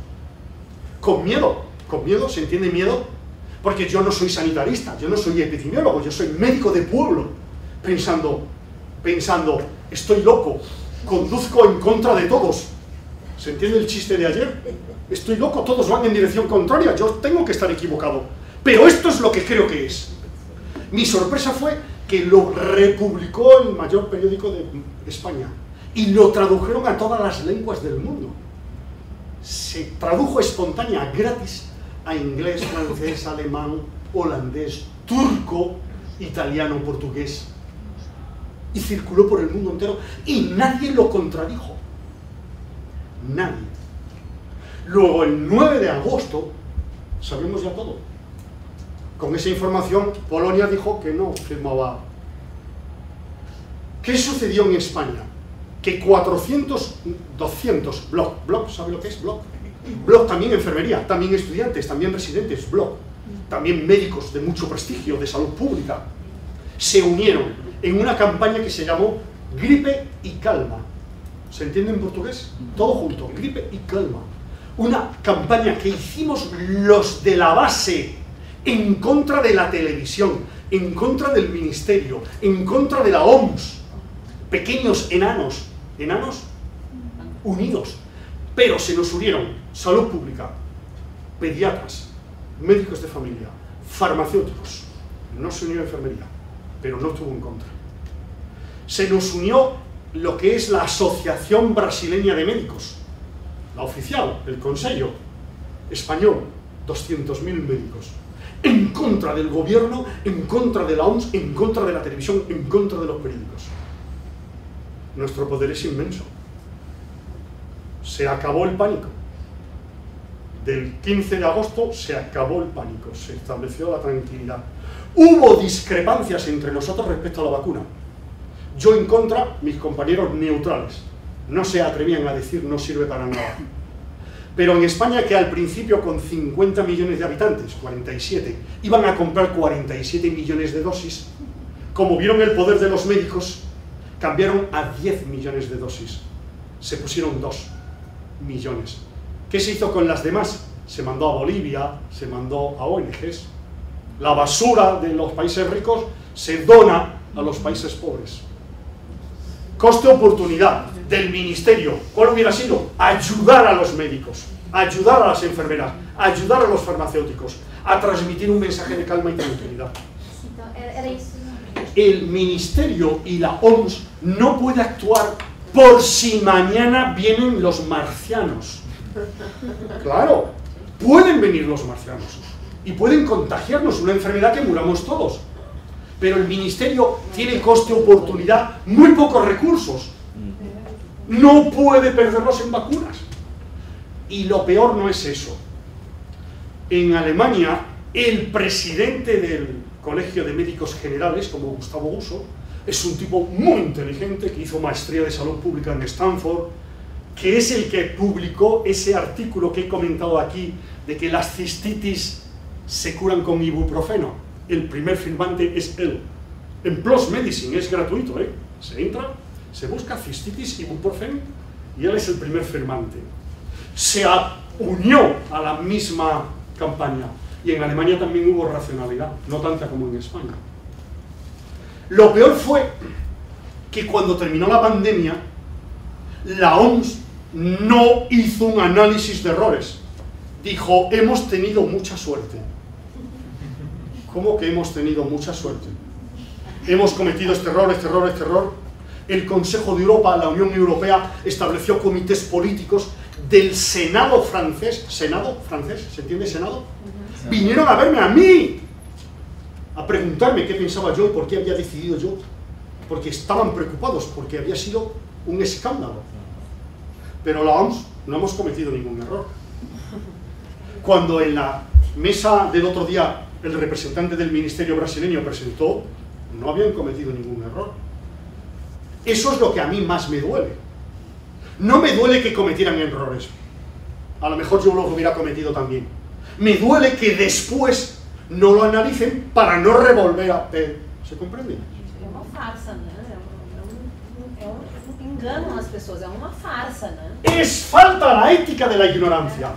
con miedo, ¿se entiende miedo? Porque yo no soy sanitarista, yo no soy epidemiólogo, yo soy médico de pueblo, pensando, estoy loco, conduzco en contra de todos. ¿Se entiende el chiste de ayer? Estoy loco, todos van en dirección contraria, yo tengo que estar equivocado. Pero esto es lo que creo que es. Mi sorpresa fue que lo republicó el mayor periódico de España y lo tradujeron a todas las lenguas del mundo. Se tradujo espontánea, gratis, a inglés, francés, alemán, holandés, turco, italiano, portugués. Y circuló por el mundo entero y nadie lo contradijo. Nadie. Luego, el 9 de agosto, sabemos ya todo. Con esa información, Polonia dijo que no firmaba. ¿Qué sucedió en España? Que 200, blog, ¿sabe lo que es blog? Blog también enfermería, también estudiantes, también residentes, blog, también médicos de mucho prestigio, de salud pública, se unieron en una campaña que se llamó Gripe y Calma. ¿Se entiende en portugués? Todo junto, Gripe y Calma. Una campaña que hicimos los de la base, en contra de la televisión, en contra del ministerio, en contra de la OMS. Pequeños enanos unidos, pero se nos unieron salud pública, pediatras, médicos de familia, farmacéuticos. No se unió enfermería, pero no estuvo en contra. Se nos unió lo que es la Asociación Brasileña de Médicos, la oficial, el Consello Español, 200.000 médicos, en contra del gobierno, en contra de la OMS, en contra de la televisión, en contra de los periódicos. Nuestro poder es inmenso. Se acabó el pánico. Del 15 de agosto se acabó el pánico, se estableció la tranquilidad. Hubo discrepancias entre nosotros respecto a la vacuna. Yo en contra, mis compañeros neutrales. No se atrevían a decir no sirve para nada. Pero en España, que al principio con 50 millones de habitantes, 47, iban a comprar 47 millones de dosis, como vieron el poder de los médicos, cambiaron a 10 millones de dosis. Se pusieron 2 millones. ¿Qué se hizo con las demás? Se mandó a Bolivia, se mandó a ONGs. La basura de los países ricos se dona a los países pobres. Coste-oportunidad del ministerio, ¿cuál hubiera sido? Ayudar a los médicos, ayudar a las enfermeras, ayudar a los farmacéuticos, a transmitir un mensaje de calma y tranquilidad. El ministerio y la OMS no puede actuar por si mañana vienen los marcianos. Claro, pueden venir los marcianos y pueden contagiarnos una enfermedad que muramos todos. Pero el ministerio tiene coste-oportunidad, muy pocos recursos. No puede perderlos en vacunas. Y lo peor no es eso. En Alemania, el presidente del Colegio de Médicos Generales, como Gustavo Uso, es un tipo muy inteligente que hizo maestría de salud pública en Stanford, que es el que publicó ese artículo que he comentado aquí, de que las cistitis se curan con ibuprofeno. El primer firmante es él. En PLOS Medicine es gratuito, ¿eh? Se entra, se busca cistitis, ibuprofeno, y él es el primer firmante. Se unió a la misma campaña. Y en Alemania también hubo racionalidad, no tanta como en España. Lo peor fue que cuando terminó la pandemia, la OMS no hizo un análisis de errores. Dijo, hemos tenido mucha suerte. ¿Cómo que hemos tenido mucha suerte? Hemos cometido este error, este error, este error. El Consejo de Europa, la Unión Europea, estableció comités políticos del Senado francés. ¿Senado francés? ¿Se entiende Senado? Vinieron a verme a mí, a preguntarme qué pensaba yo y por qué había decidido yo. Porque estaban preocupados, porque había sido un escándalo. Pero la OMS no hemos cometido ningún error. Cuando en la mesa del otro día el representante del ministerio brasileño presentó, no habían cometido ningún error. Eso es lo que a mí más me duele. No me duele que cometieran errores. A lo mejor yo los hubiera cometido también. Me duele que después no lo analicen para no revolver a... ¿Se comprende? É uma farsa, né? É um engano nas pessoas, é uma farsa, né? Es falta la ética de la ignorancia.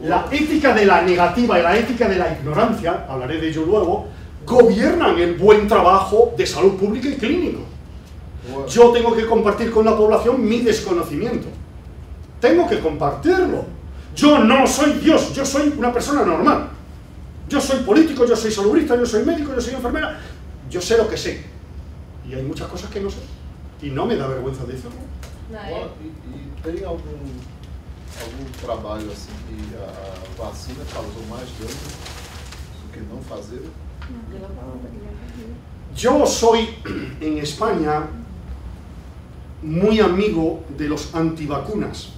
La ética de la negativa y la ética de la ignorancia, hablaré de ello luego, gobiernan el buen trabajo de salud pública y clínico. Yo tengo que compartir con la población mi desconocimiento. Tengo que compartirlo. Yo no soy Dios, yo soy una persona normal. Yo soy político, yo soy salubrista, yo soy médico, yo soy enfermera. Yo sé lo que sé. Y hay muchas cosas que no sé. Y no me da vergüenza de eso. E tem algum trabalho assim que a vacina causou mais dano do que não fazer? Yo soy en España muy amigo de los antivacunas.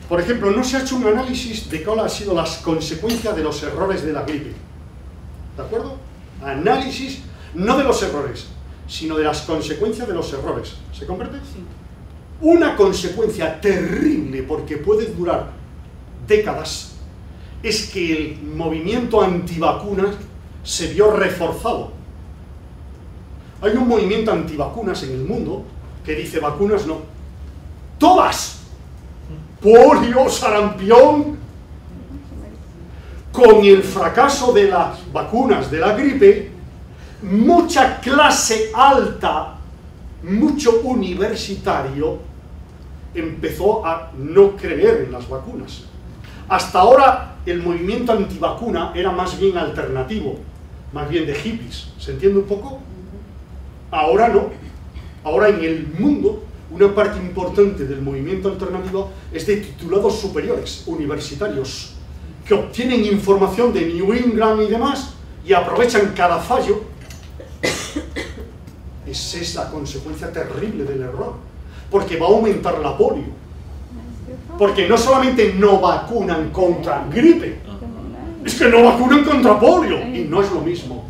Por ejemplo, no se ha hecho un análisis de cuáles han sido las consecuencias de los errores de la gripe. ¿De acuerdo? Análisis no de los errores, sino de las consecuencias de los errores. ¿Se comprende? Sí. Una consecuencia terrible, porque puede durar décadas, es que el movimiento antivacunas se vio reforzado. Hay un movimiento antivacunas en el mundo que dice vacunas no. ¡Todas! Polio, sarampión. Con el fracaso de las vacunas de la gripe, mucha clase alta, mucho universitario, empezó a no creer en las vacunas. Hasta ahora el movimiento antivacuna era más bien alternativo, más bien de hippies. ¿Se entiende un poco? Ahora no. Ahora en el mundo, una parte importante del movimiento alternativo es de titulados superiores, universitarios, que obtienen información de New England y demás y aprovechan cada fallo. Esa es la consecuencia terrible del error, porque va a aumentar la polio. Porque no solamente no vacunan contra gripe, es que no vacunan contra polio, y no es lo mismo.